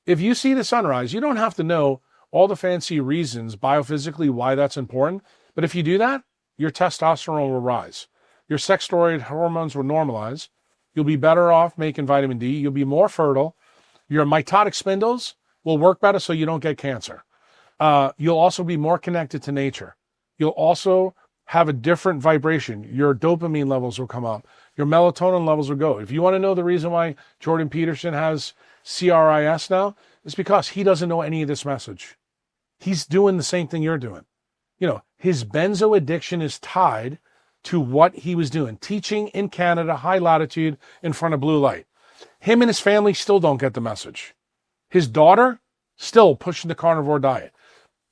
If you see the sunrise, you don't have to know all the fancy reasons biophysically why that's important. But if you do that, your testosterone will rise. Your sex-steroid hormones will normalize. You'll be better off making vitamin D. You'll be more fertile. Your mitotic spindles will work better so you don't get cancer. You'll also be more connected to nature. You'll also have a different vibration. Your dopamine levels will come up. Your melatonin levels will go. If you want to know the reason why Jordan Peterson has CRIS now, it's because he doesn't know any of this message. He's doing the same thing you're doing. His benzo addiction is tied to what he was doing, teaching in Canada, high latitude, in front of blue light. Him and his family still don't get the message. His daughter, still pushing the carnivore diet.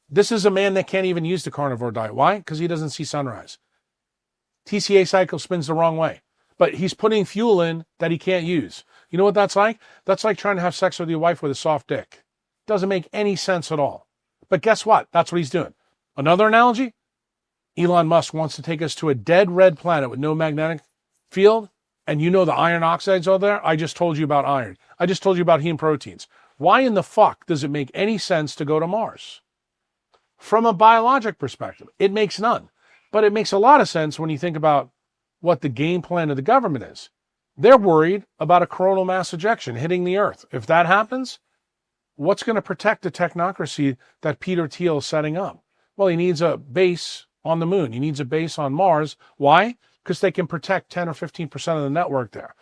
This is a man that can't even use the carnivore diet. Why? Because he doesn't see sunrise. TCA cycle spins the wrong way. But he's putting fuel in that he can't use. You know what that's like? That's like trying to have sex with your wife with a soft dick. Doesn't make any sense at all. But guess what? That's what he's doing. Another analogy? Elon Musk wants to take us to a dead red planet with no magnetic field. And the iron oxides are there? I just told you about iron. I just told you about heme proteins. Why in the fuck does it make any sense to go to Mars? From a biologic perspective, it makes none. But it makes a lot of sense when you think about what the game plan of the government is. They're worried about a coronal mass ejection hitting the Earth. If that happens, what's going to protect the technocracy that Peter Thiel is setting up? Well, he needs a base on the moon. He needs a base on Mars. Why? Because they can protect 10 or 15% of the network there.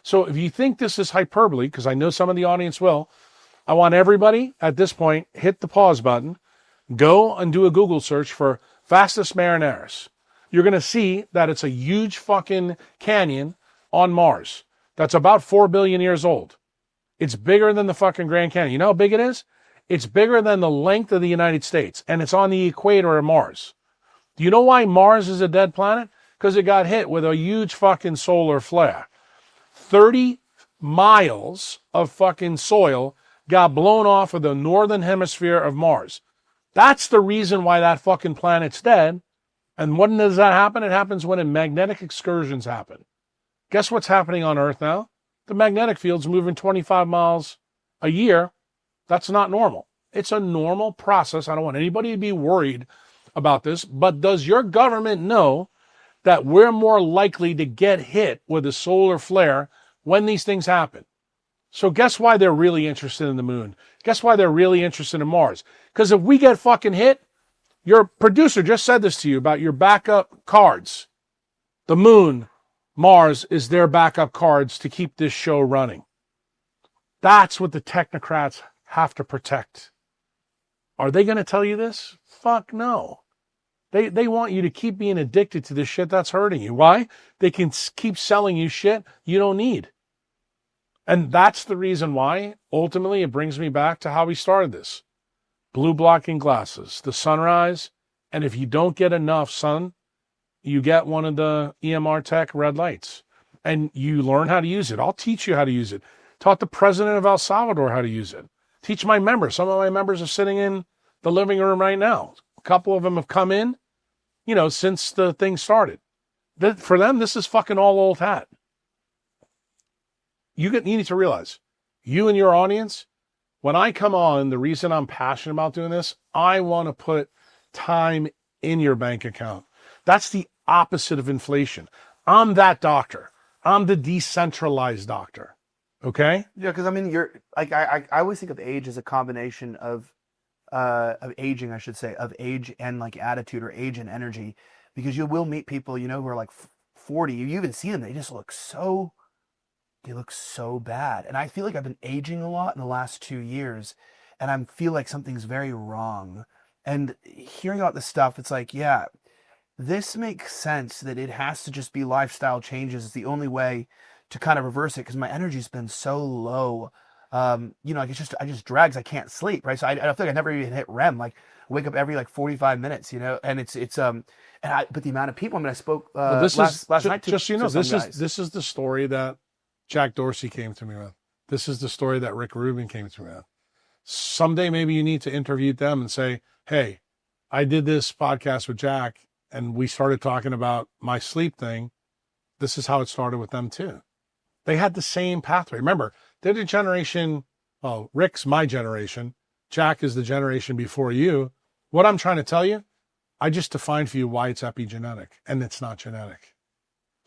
So if you think this is hyperbole, because I know some of the audience will, I want everybody at this point, hit the pause button, go and do a Google search for Vastus Marineris. you're going to see that it's a huge fucking canyon on Mars that's about 4 billion years old. It's bigger than the fucking Grand Canyon. You know how big it is? It's bigger than the length of the United States, and it's on the equator of Mars. Do you know why Mars is a dead planet? Because it got hit with a huge fucking solar flare. 30 miles of fucking soil got blown off of the northern hemisphere of Mars. That's the reason why that fucking planet's dead. And when does that happen? It happens when magnetic excursions happen. Guess what's happening on Earth now? The magnetic field's moving 25 miles a year. That's not normal. It's a normal process. I don't want anybody to be worried about this, but does your government know that we're more likely to get hit with a solar flare when these things happen? So guess why they're really interested in the moon? Guess why they're really interested in Mars? Because if we get fucking hit, your producer just said this to you about your backup cards. The moon, Mars is their backup cards to keep this show running. That's what the technocrats have to protect. Are they going to tell you this? Fuck no. They want you to keep being addicted to the shit that's hurting you. Why? They can keep selling you shit you don't need. And that's the reason why, ultimately, it brings me back to how we started this. Blue blocking glasses, the sunrise, and if you don't get enough sun, you get one of the EMR Tech red lights. And you learn how to use it. I'll teach you how to use it. Taught the president of El Salvador how to use it. Teach my members. Some of my members are sitting in the living room right now. A couple of them have come in, since the thing started. For them, this is fucking all old hat. You need to realize, you and your audience, when I come on, the reason I'm passionate about doing this, I want to put time in your bank account. That's the opposite of inflation. I'm that doctor. I'm the decentralized doctor. Okay? Yeah, because you're like I always think of age as a combination of aging, I should say, of age and like attitude, or age and energy, because you will meet people who are like 40. You even see them; they just look so bad. And I feel like I've been aging a lot in the last 2 years, and I feel like something's very wrong. And hearing about this stuff, it's like, yeah, this makes sense that it has to just be lifestyle changes. It's the only way to kind of reverse it, because my energy's been so low. I just drags. I can't sleep, right? So I feel like I never even hit REM. Like, I wake up every like 45 minutes, and but the amount of people. I spoke last night to just some guys. This is the story that Jack Dorsey came to me with. This is the story that Rick Rubin came to me with. Someday maybe you need to interview them and say, hey, I did this podcast with Jack and we started talking about my sleep thing. This is how it started with them too. They had the same pathway. Remember, they're the generation, Rick's my generation. Jack is the generation before you. What I'm trying to tell you, I just defined for you why it's epigenetic, and it's not genetic.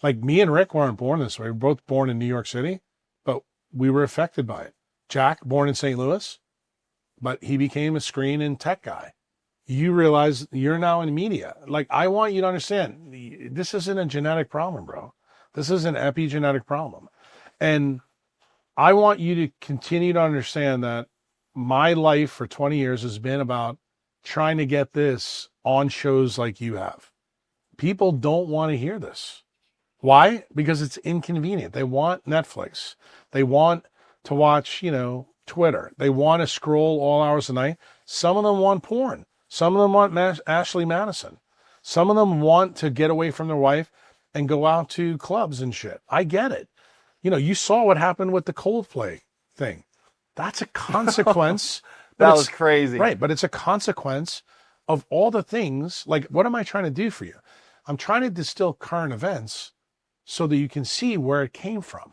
Like, me and Rick weren't born this way. We were both born in New York City, but we were affected by it. Jack, born in St. Louis, but he became a screen and tech guy. You realize you're now in media. Like, I want you to understand, this isn't a genetic problem, bro. This is an epigenetic problem. And I want you to continue to understand that my life for 20 years has been about trying to get this on shows like you have. People don't want to hear this. Why? Because it's inconvenient. They want Netflix. They want to watch, Twitter. They want to scroll all hours of the night. Some of them want porn. Some of them want Ashley Madison. Some of them want to get away from their wife and go out to clubs and shit. I get it. You saw what happened with the Coldplay thing. That's a consequence. That was crazy. Right, but it's a consequence of all the things. Like, what am I trying to do for you? I'm trying to distill current events so that you can see where it came from.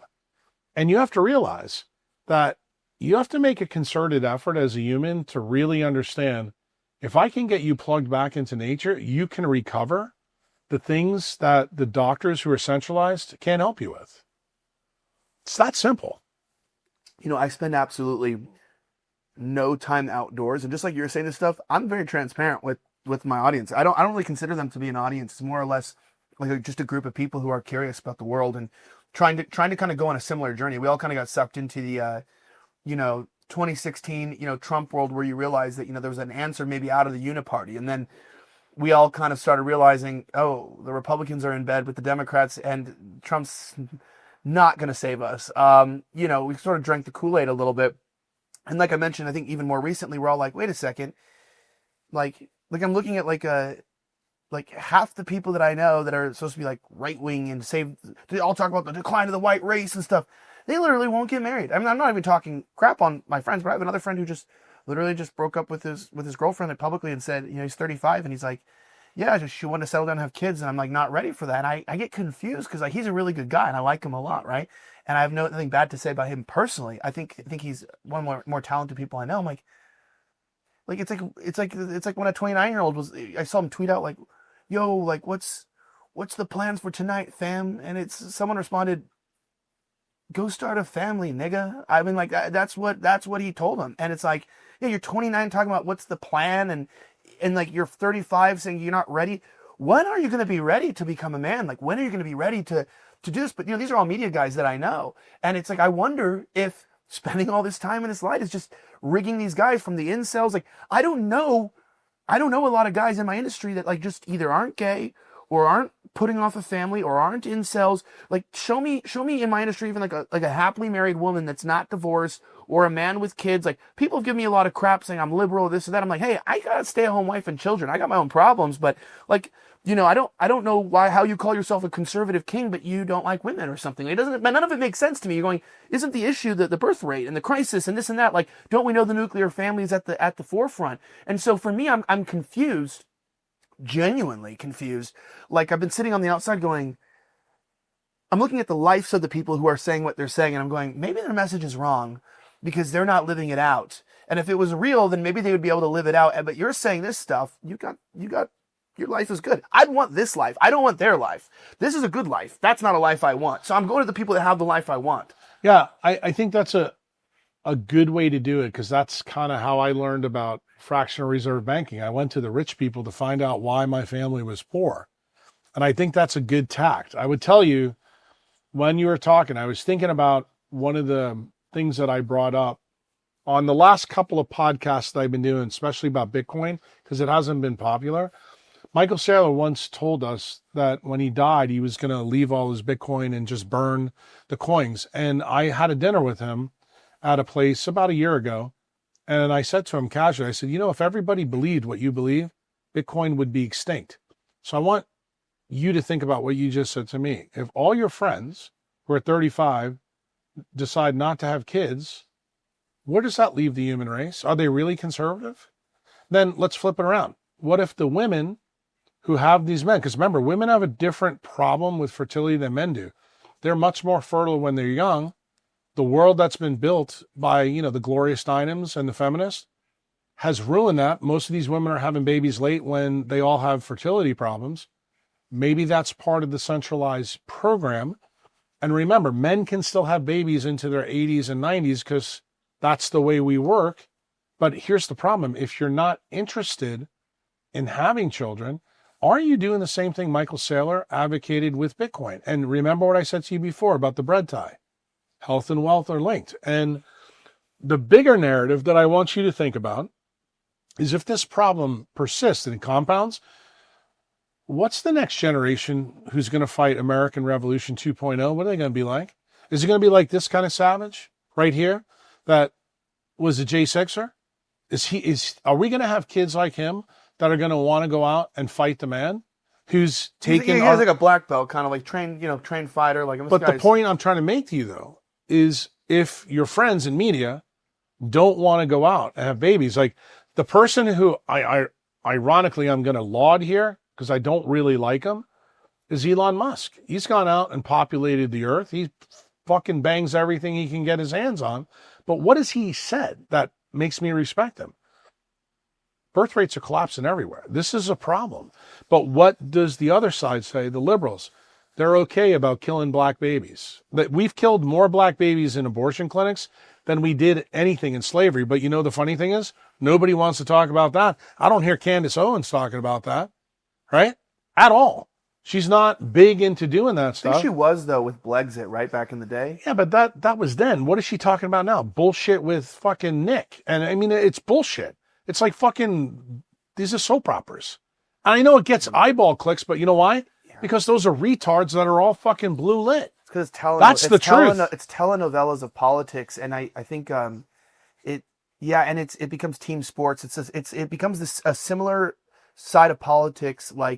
And you have to realize that you have to make a concerted effort as a human to really understand, if I can get you plugged back into nature, you can recover the things that the doctors who are centralized can't help you with. It's that simple. I spend absolutely no time outdoors, and just like you're saying this stuff, I'm very transparent with my audience. I don't really consider them to be an audience. It's more or less like just a group of people who are curious about the world and trying to kind of go on a similar journey. We all kind of got sucked into the 2016 Trump world, where you realize that there was an answer maybe out of the uniparty, and then we all kind of started realizing, oh, the Republicans are in bed with the Democrats, and Trump's not going to save us. We sort of drank the Kool-Aid a little bit. And like I mentioned, I think even more recently, we're all like, wait a second. Like I'm looking at like half the people that I know that are supposed to be like right wing and they all talk about the decline of the white race and stuff. They literally won't get married. I mean, I'm not even talking crap on my friends, but I have another friend who just literally just broke up with his girlfriend like, publicly and said, he's 35 and he's like, yeah, just she wanted to settle down and have kids, and I'm like not ready for that. And I get confused because like he's a really good guy and I like him a lot, right? And I have nothing bad to say about him personally. I think he's one of the more talented people I know. I'm like it's like when a 29-year-old I saw him tweet out like, yo, like what's the plans for tonight, fam? And it's someone responded, go start a family, nigga. I mean, like that's what he told him. And it's like, yeah, you're 29 talking about what's the plan, and like you're 35 saying you're not ready. When are you going to be ready to become a man? Like when are you going to be ready to do this? But these are all media guys that I know, and it's like I wonder if spending all this time in this light is just rigging these guys from the incels. Like I don't know a lot of guys in my industry that like just either aren't gay or aren't putting off a family or aren't incels. Like show me in my industry even like a happily married woman that's not divorced or a man with kids. Like people have given me a lot of crap saying I'm liberal, this or that. I'm like, hey, I got a stay-at-home wife and children. I got my own problems, but like, I don't know how you call yourself a conservative king, but you don't like women or something. It doesn't, none of it makes sense to me. You're going, isn't the issue the birth rate and the crisis and this and that? Like, don't we know the nuclear family is at the forefront? And so for me, I'm confused, genuinely confused. Like I've been sitting on the outside going, I'm looking at the lives of the people who are saying what they're saying, and I'm going, maybe their message is wrong because they're not living it out. And if it was real, then maybe they would be able to live it out. But you're saying this stuff, you got your life is good. I'd want this life. I don't want their life. This is a good life. That's not a life I want. So I'm going to the people that have the life I want. Yeah, I think that's a good way to do it, because that's kind of how I learned about fractional reserve banking. I went to the rich people to find out why my family was poor. And I think that's a good tact. I would tell you, when you were talking, I was thinking about one of the things that I brought up on the last couple of podcasts that I've been doing, especially about Bitcoin, because it hasn't been popular. Michael Saylor once told us that when he died, he was going to leave all his Bitcoin and just burn the coins. And I had a dinner with him at a place about a year ago. And I said to him casually, I said, if everybody believed what you believe, Bitcoin would be extinct. So I want you to think about what you just said to me. If all your friends who are 35 decide not to have kids, where does that leave the human race? Are they really conservative? Then let's flip it around. What if the women who have these men, because remember, women have a different problem with fertility than men do. They're much more fertile when they're young. The world that's been built by, the glorious dynams and the feminists has ruined that. Most of these women are having babies late when they all have fertility problems. Maybe that's part of the centralized program. And remember, men can still have babies into their 80s and 90s because that's the way we work. But here's the problem. If you're not interested in having children, are you doing the same thing Michael Saylor advocated with Bitcoin? And remember what I said to you before about the bread tie. Health and wealth are linked. And the bigger narrative that I want you to think about is, if this problem persists and it compounds, what's the next generation who's going to fight American Revolution 2.0? What are they going to be like? Is it going to be like this kind of savage right here that was a J6er? Are we going to have kids like him that are going to want to go out and fight the man who's taken? He's like a black belt, kind of like trained fighter. But the point I'm trying to make to you, though, is if your friends in media don't want to go out and have babies, like the person who ironically I'm going to laud here, because I don't really like him, is Elon Musk. He's gone out and populated the earth. He fucking bangs everything he can get his hands on. But what has he said that makes me respect him? Birth rates are collapsing everywhere. This is a problem. But what does the other side say? The liberals, they're okay about killing black babies. That we've killed more black babies in abortion clinics than we did anything in slavery. But the funny thing is, nobody wants to talk about that. I don't hear Candace Owens talking about that, right? At all. She's not big into doing that stuff. I think she was, though, with Blexit, right, back in the day. Yeah, but that was then. What is she talking about now? Bullshit with fucking Nick. And I mean, it's bullshit. It's like fucking, these are soap operas. I know it gets eyeball clicks, but you know why? Because those are retards that are all fucking blue lit. Because That's the truth. It's telenovelas of politics, and I think it yeah, and it becomes team sports. It becomes a similar side of politics, a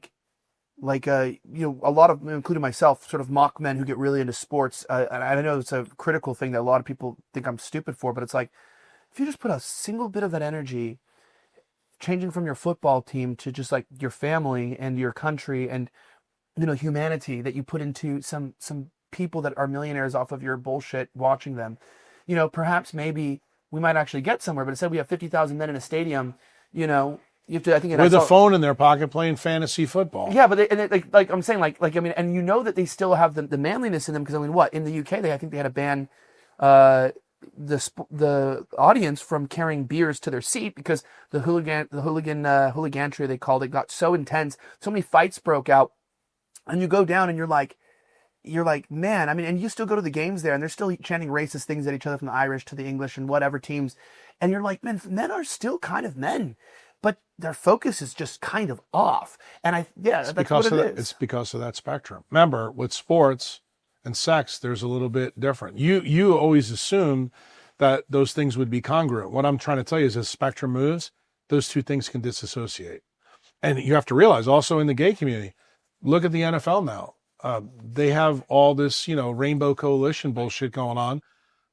lot of, including myself, sort of mock men who get really into sports. And I know it's a critical thing that a lot of people think I'm stupid for, but it's like if you just put a single bit of that energy changing from your football team to just like your family and your country and humanity that you put into some people that are millionaires off of your bullshit watching them, perhaps maybe we might actually get somewhere. But instead we have 50,000 men in a stadium, you have to, I think, with a phone in their pocket playing fantasy football. Yeah, but like I'm saying, I mean, and that they still have the manliness in them, because I mean, what in the UK I think they had to ban the audience from carrying beers to their seat because the hooliganry they called it got so intense, so many fights broke out, and you go down and you're like, man, I mean, and you still go to the games there and they're still chanting racist things at each other, from the Irish to the English and whatever teams, and you're like, man, men are still kind of men, but their focus is just kind of off. And that's what it is. It's because of that spectrum. Remember, with sports and sex, there's a little bit different. You always assume that those things would be congruent. What I'm trying to tell you is, as spectrum moves, those two things can disassociate. And you have to realize also in the gay community, look at the NFL now. They have all this, rainbow coalition bullshit going on.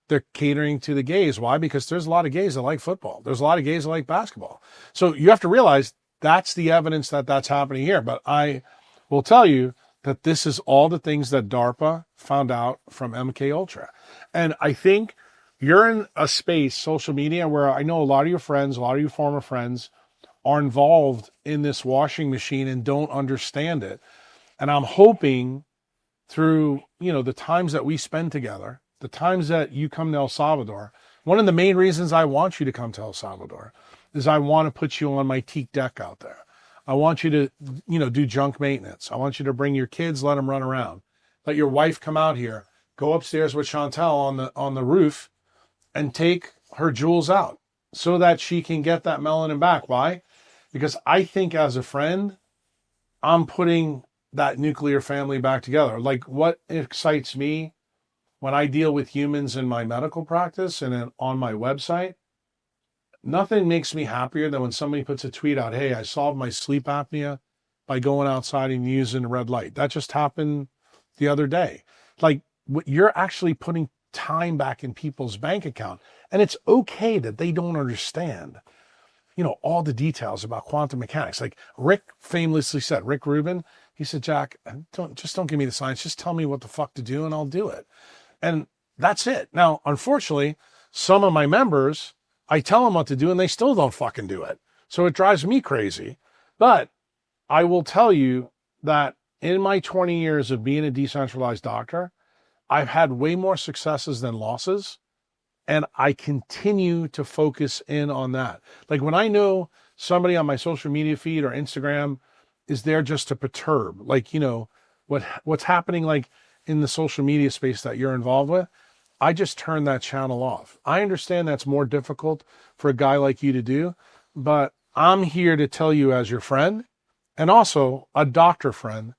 They're catering to the gays. Why? Because there's a lot of gays that like football. There's a lot of gays that like basketball. So you have to realize that's the evidence that that's happening here. But I will tell you that this is all the things that DARPA found out from MK Ultra. And I think you're in a space, social media, where I know a lot of your friends, a lot of your former friends are involved in this washing machine and don't understand it. And I'm hoping through, the times that we spend together, the times that you come to El Salvador, one of the main reasons I want you to come to El Salvador is I want to put you on my teak deck out there. I want you to, do junk maintenance. I want you to bring your kids, let them run around. Let your wife come out here, go upstairs with Chantel on the roof and take her jewels out so that she can get that melanin back. Why? Because I think as a friend, I'm putting that nuclear family back together. Like, what excites me when I deal with humans in my medical practice and on my website, nothing makes me happier than when somebody puts a tweet out, hey, I solved my sleep apnea by going outside and using the red light. That just happened the other day. Like, you're actually putting time back in people's bank account. And it's okay that they don't understand, all the details about quantum mechanics. Like Rick famously said, Rick Rubin, he said, Jack, don't give me the science. Just tell me what the fuck to do and I'll do it. And that's it. Now, unfortunately, some of my members, I tell them what to do and they still don't fucking do it. So it drives me crazy. But I will tell you that in my 20 years of being a decentralized doctor, I've had way more successes than losses. And I continue to focus in on that. Like when I know somebody on my social media feed or Instagram is there just to perturb, like, what's happening like in the social media space that you're involved with, I just turn that channel off. I understand that's more difficult for a guy like you to do, but I'm here to tell you as your friend and also a doctor friend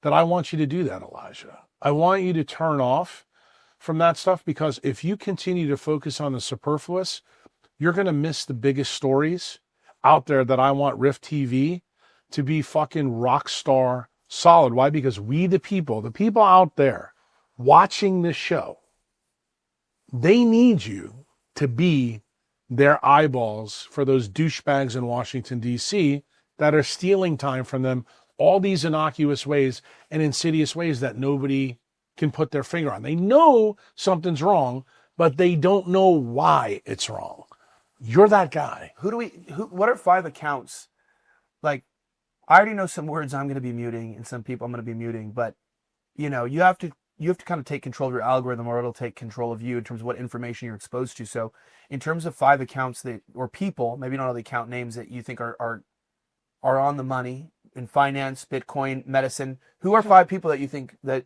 that I want you to do that, Elijah. I want you to turn off from that stuff, because if you continue to focus on the superfluous, you're going to miss the biggest stories out there that I want Rift TV to be fucking rock star solid. Why? Because we, the people out there watching this show, they need you to be their eyeballs for those douchebags in Washington, D.C. that are stealing time from them all these innocuous ways and insidious ways that nobody can put their finger on. They know something's wrong, but they don't know why it's wrong. You're that guy. What are 5 accounts? Like, I already know some words I'm going to be muting and some people I'm going to be muting, but you have to kind of take control of your algorithm, or it'll take control of you in terms of what information you're exposed to. So in terms of 5 accounts or people, maybe not all the account names that you think are on the money in finance, Bitcoin, medicine, who are 5 people that you think that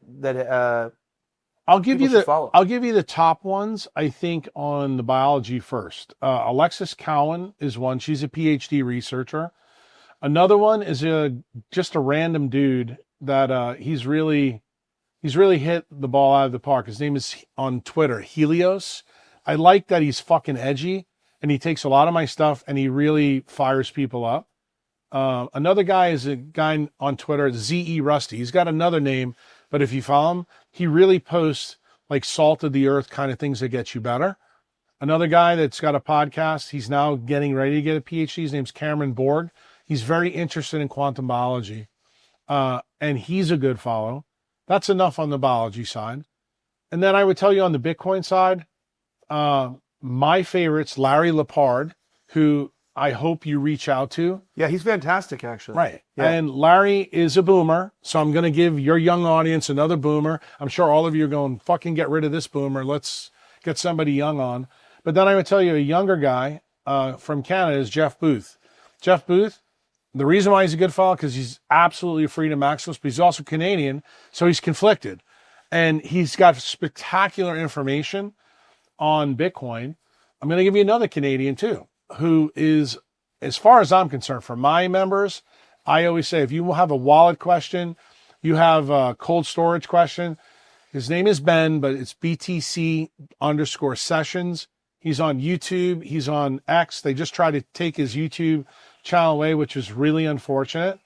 I'll give you the top ones, I think, on the biology first. Alexis Cowan is one. She's a PhD researcher. Another one is just a random dude that he's really hit the ball out of the park. His name is on Twitter, Helios. I like that he's fucking edgy and he takes a lot of my stuff and he really fires people up. Another guy is a guy on Twitter, ZE Rusty. He's got another name, but if you follow him, he really posts like salt of the earth kind of things that get you better. Another guy that's got a podcast, he's now getting ready to get a PhD. His name's Cameron Borg. He's very interested in quantum biology, and he's a good follow. That's enough on the biology side. And then I would tell you on the Bitcoin side, my favorites, Larry Lepard, who I hope you reach out to. Yeah, he's fantastic, actually. Right. Yeah. And Larry is a boomer, so I'm going to give your young audience another boomer. I'm sure all of you are going, fucking get rid of this boomer. Let's get somebody young on. But then I would tell you a younger guy from Canada is Jeff Booth. Jeff Booth, the reason why he's a good follow, because he's absolutely a freedom maximalist, but he's also Canadian, so he's conflicted. And he's got spectacular information on Bitcoin. I'm going to give you another Canadian too, who is, as far as I'm concerned, for my members, I always say, if you have a wallet question, you have a cold storage question, his name is Ben, but it's BTC_sessions. He's on YouTube. He's on X. They just tried to take his YouTube channel away, which is really unfortunate.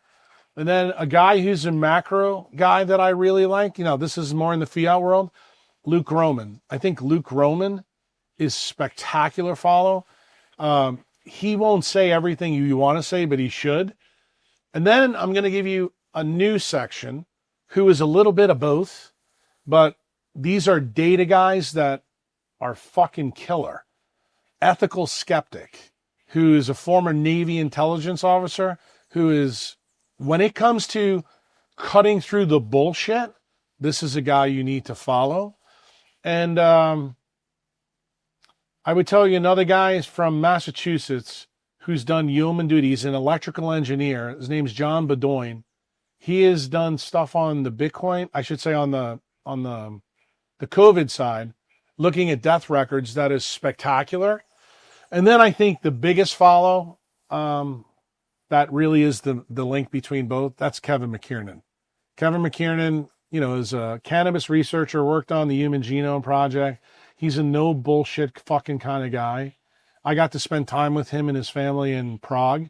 And then a guy who's a macro guy that I really like, this is more in the fiat world, Luke Roman. I think Luke Roman is spectacular follow. He won't say everything you want to say, but he should. And then I'm going to give you a new section who is a little bit of both, but these are data guys that are fucking killer. Ethical skeptic, who is a former Navy intelligence officer, who is, when it comes to cutting through the bullshit, this is a guy you need to follow. And I would tell you another guy is from Massachusetts who's done yeoman duty. He's an electrical engineer. His name's John Bedoin. He has done stuff on the Bitcoin, I should say on the COVID side, looking at death records that is spectacular. And then I think the biggest follow, that really is the link between both, that's Kevin McKiernan. Kevin McKiernan, is a cannabis researcher, worked on the Human Genome Project. He's a no bullshit fucking kind of guy. I got to spend time with him and his family in Prague.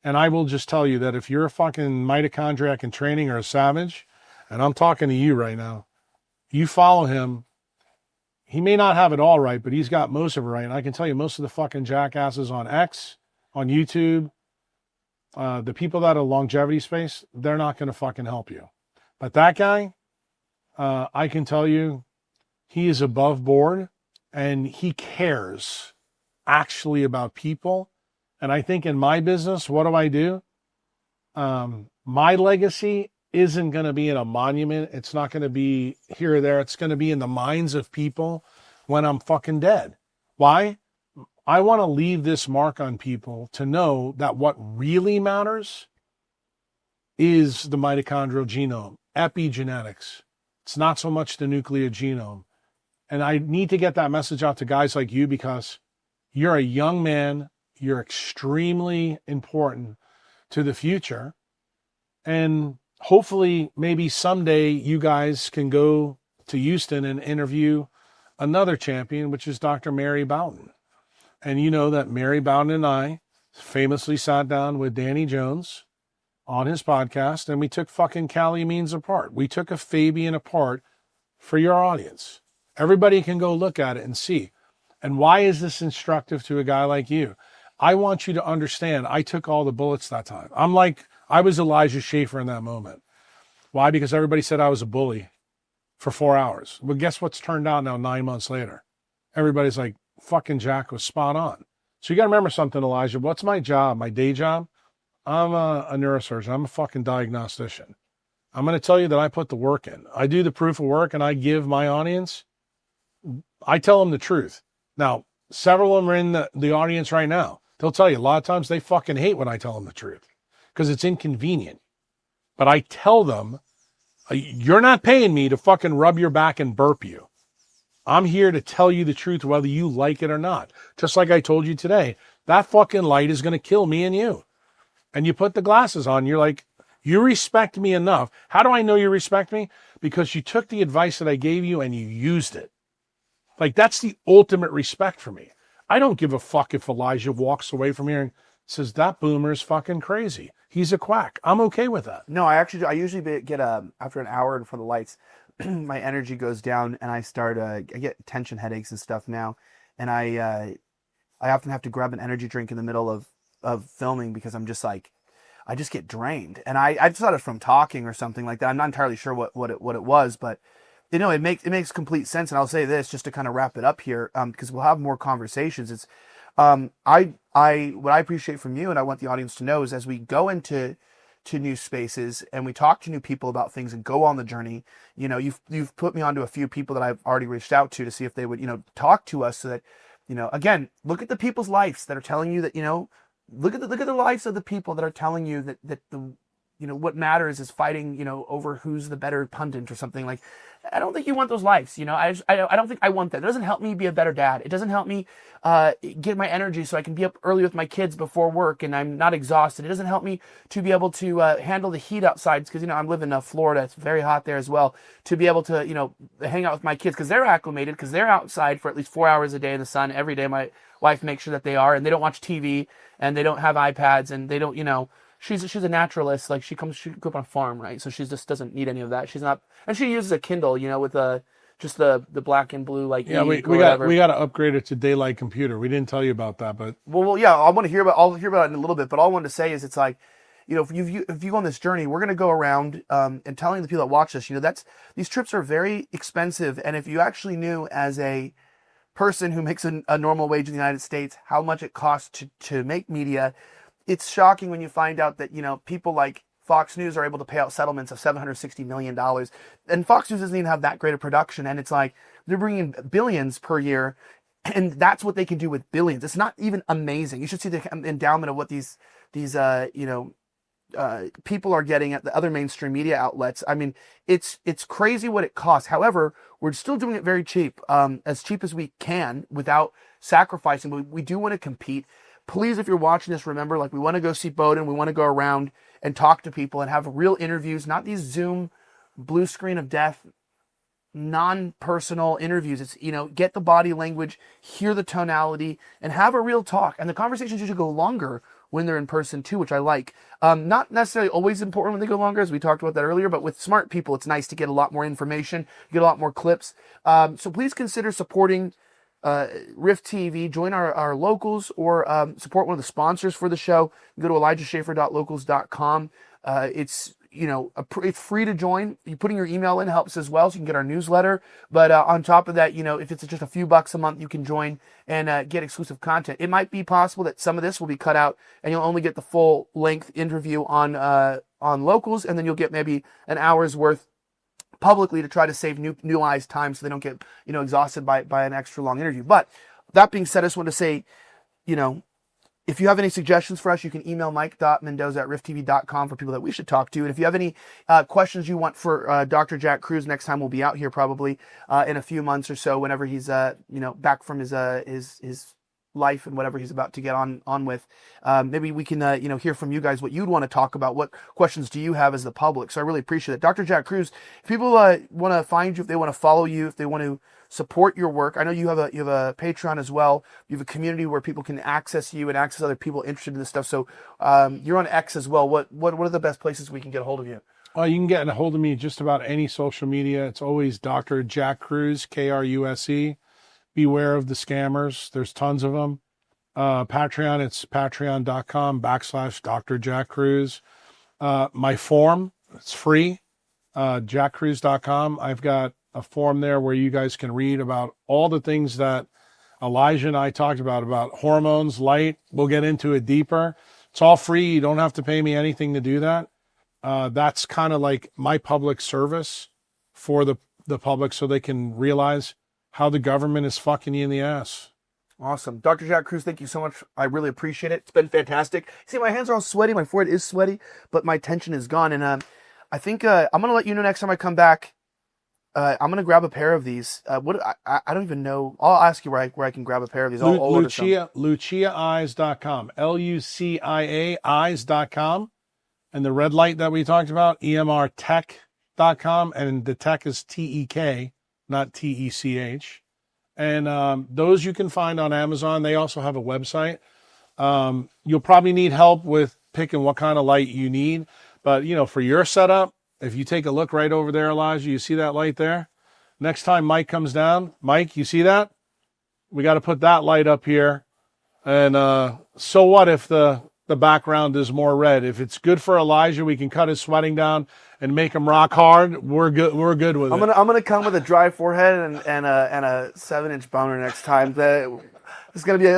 And I will just tell you that if you're a fucking mitochondriac in training or a savage, and I'm talking to you right now, you follow him. He may not have it all right, but he's got most of it right. And I can tell you most of the fucking jackasses on X, on YouTube, the people that are longevity space, they're not going to fucking help you. But that guy, I can tell you, he is above board and he cares actually about people. And I think in my business, what do? My legacy isn't going to be in a monument. It's not going to be here or there. It's going to be in the minds of people when I'm fucking dead. Why? I want to leave this mark on people to know that what really matters is the mitochondrial genome, epigenetics. It's not so much the nuclear genome. And I need to get that message out to guys like you because you're a young man. You're extremely important to the future. And hopefully, maybe someday you guys can go to Houston and interview another champion, which is Dr. Mary Bowden. And you know that Mary Bowden and I famously sat down with Danny Jones on his podcast, and we took fucking Cali Means apart. We took a Fabian apart for your audience. Everybody can go look at it and see. And why is this instructive to a guy like you? I want you to understand, I took all the bullets that time. I was Elijah Schaefer in that moment. Why? Because everybody said I was a bully for 4 hours. Well, guess what's turned out now 9 months later? Everybody's like, fucking Jack was spot on. So you got to remember something, Elijah. What's my job? My day job? I'm a neurosurgeon. I'm a fucking diagnostician. I'm going to tell you that I put the work in. I do the proof of work and I give my audience, I tell them the truth. Now, several of them are in the audience right now. They'll tell you a lot of times they fucking hate when I tell them the truth because it's inconvenient. But I tell them, you're not paying me to fucking rub your back and burp you. I'm here to tell you the truth whether you like it or not. Just like I told you today, that fucking light is going to kill me and you. and you put the glasses on. You're like, you respect me enough. How do I know you respect me? Because you took the advice that I gave you and you used it. Like, that's the ultimate respect for me. I don't give a fuck if Elijah walks away from here and says, that boomer's fucking crazy. He's a quack. I'm okay with that. No, I usually get after an hour in front of the lights, my energy goes down and I get tension headaches and stuff now, and I often have to grab an energy drink in the middle of filming because I'm just like, I just get drained, and I just thought it from talking or something like that. I'm not entirely sure what it was, but it makes complete sense. And I'll say this just to kind of wrap it up here, because we'll have more conversations. It's what I appreciate from you, and I want the audience to know, is as we go into new spaces and we talk to new people about things and go on the journey, you've put me onto a few people that I've already reached out to see if they would, talk to us, so that, again, look at the people's lives that are telling you that, look at the lives of the people that are telling you that the, what matters is fighting, over who's the better pundit or something. Like, I don't think you want those lives. I don't think I want that. It doesn't help me be a better dad. It doesn't help me get my energy so I can be up early with my kids before work and I'm not exhausted. It doesn't help me to be able to handle the heat outside, because, I'm living in Florida. It's very hot there as well. To be able to, hang out with my kids because they're acclimated, because they're outside for at least 4 hours a day in the sun every day. My wife makes sure that they are, and they don't watch TV and they don't have iPads, and they don't, she's a naturalist. Like, she grew up on a farm, right? So she just doesn't need any of that. She's not, and she uses a Kindle, with just the black and blue, like, yeah, we got to upgrade it to daylight computer. We didn't tell you about that, but well, yeah, I'll hear about it in a little bit. But all I wanted to say is, it's like, if you go on this journey, we're gonna go around and telling the people that watch this, these trips are very expensive, and if you actually knew, as a person who makes a normal wage in the United States, how much it costs to make media, it's shocking when you find out that, people like Fox News are able to pay out settlements of $760 million. And Fox News doesn't even have that great a production. And it's like, they're bringing billions per year, and that's what they can do with billions. It's not even amazing. You should see the endowment of what these people are getting at the other mainstream media outlets. I mean, it's crazy what it costs. However, we're still doing it very cheap as we can, without sacrificing. But we do want to compete. Please, if you're watching this, remember, like, we want to go see Bowden. We want to go around and talk to people and have real interviews, not these Zoom blue screen of death, non-personal interviews. It's, get the body language, hear the tonality, and have a real talk. And the conversations usually go longer when they're in person too, which I like. Not necessarily always important when they go longer, as we talked about that earlier, but with smart people, it's nice to get a lot more information, get a lot more clips. So please consider supporting Rift TV, join our locals, or support one of the sponsors for the show. Go to ElijahSchaefer.locals.com. It's it's free to join. You putting your email in helps as well, so you can get our newsletter. But on top of that, if it's just a few bucks a month, you can join and get exclusive content. It might be possible that some of this will be cut out, and you'll only get the full length interview on locals, and then you'll get maybe an hour's worth publicly, to try to save new eyes time, so they don't get exhausted by an extra long interview. But that being said, I just want to say, if you have any suggestions for us, you can email mike.mendoza@rifttv.com for people that we should talk to. And if you have any questions you want for Dr. Jack Kruse, next time we'll be out here probably in a few months or so, whenever he's back from his life and whatever he's about to get on with. Maybe we can hear from you guys what you'd want to talk about. What questions do you have as the public? So I really appreciate it. Dr. Jack Kruse, if people want to find you, if they want to follow you, if they want to support your work, I know you have a Patreon as well. You have a community where people can access you and access other people interested in this stuff. So you're on X as well. What are the best places we can get a hold of you? You can get a hold of me just about any social media. It's always Dr. Jack Kruse, Kruse. Beware of the scammers. There's tons of them. Patreon, it's patreon.com/Dr. Jack Kruse. My form, it's free. JackKruse.com. I've got a form there where you guys can read about all the things that Elijah and I talked about hormones, light. We'll get into it deeper. It's all free. You don't have to pay me anything to do that. That's kind of like my public service for the public, so they can realize how the government is fucking you in the ass. Awesome. Dr. Jack Kruse, thank you so much. I really appreciate it. It's been fantastic. See, my hands are all sweaty. My forehead is sweaty, but my tension is gone. And I think I'm going to let you know next time I come back I'm gonna grab a pair of these. I don't even know. I'll ask you where I can grab a pair of these. I'll order some. LuciaEyes.com. LUCIA eyes.com. And the red light that we talked about, EMRtech.com. And the tech is TEK, not TECH. And those you can find on Amazon. They also have a website. You'll probably need help with picking what kind of light you need. But, for your setup, if you take a look right over there, Elijah, you see that light there? Next time Mike comes down, Mike, you see that? We got to put that light up here. And so what if the background is more red? If it's good for Elijah, we can cut his sweating down and make him rock hard. We're good. We're good with it. I'm gonna come with a dry forehead and a 7-inch boner next time. It'll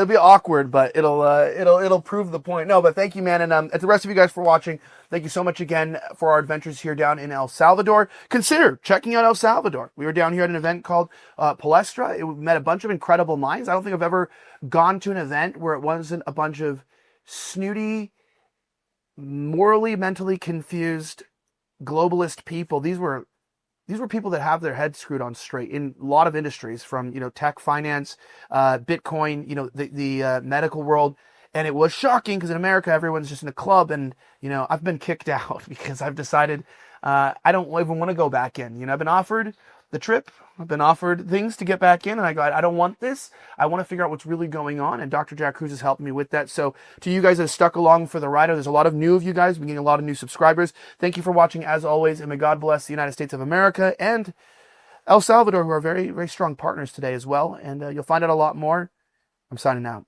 be awkward, but it'll prove the point. No, but thank you, man, and to the rest of you guys for watching. Thank you so much again for our adventures here down in El Salvador. Consider checking out El Salvador. We were down here at an event called Palestra. We met a bunch of incredible minds. I don't think I've ever gone to an event where it wasn't a bunch of snooty, morally, mentally confused, globalist people. These were people that have their heads screwed on straight in a lot of industries, from tech, finance, Bitcoin, the medical world. And it was shocking because in America everyone's just in a club, and I've been kicked out because I've decided I don't even want to go back in. I've been offered the trip, I've been offered things to get back in, and I go, I don't want this. I want to figure out what's really going on, and Dr. Jack Kruse has helped me with that. So to you guys that have stuck along for the ride, there's a lot of new of you guys. We're getting a lot of new subscribers. Thank you for watching as always, and may God bless the United States of America and El Salvador, who are very, very strong partners today as well. And you'll find out a lot more. I'm signing out.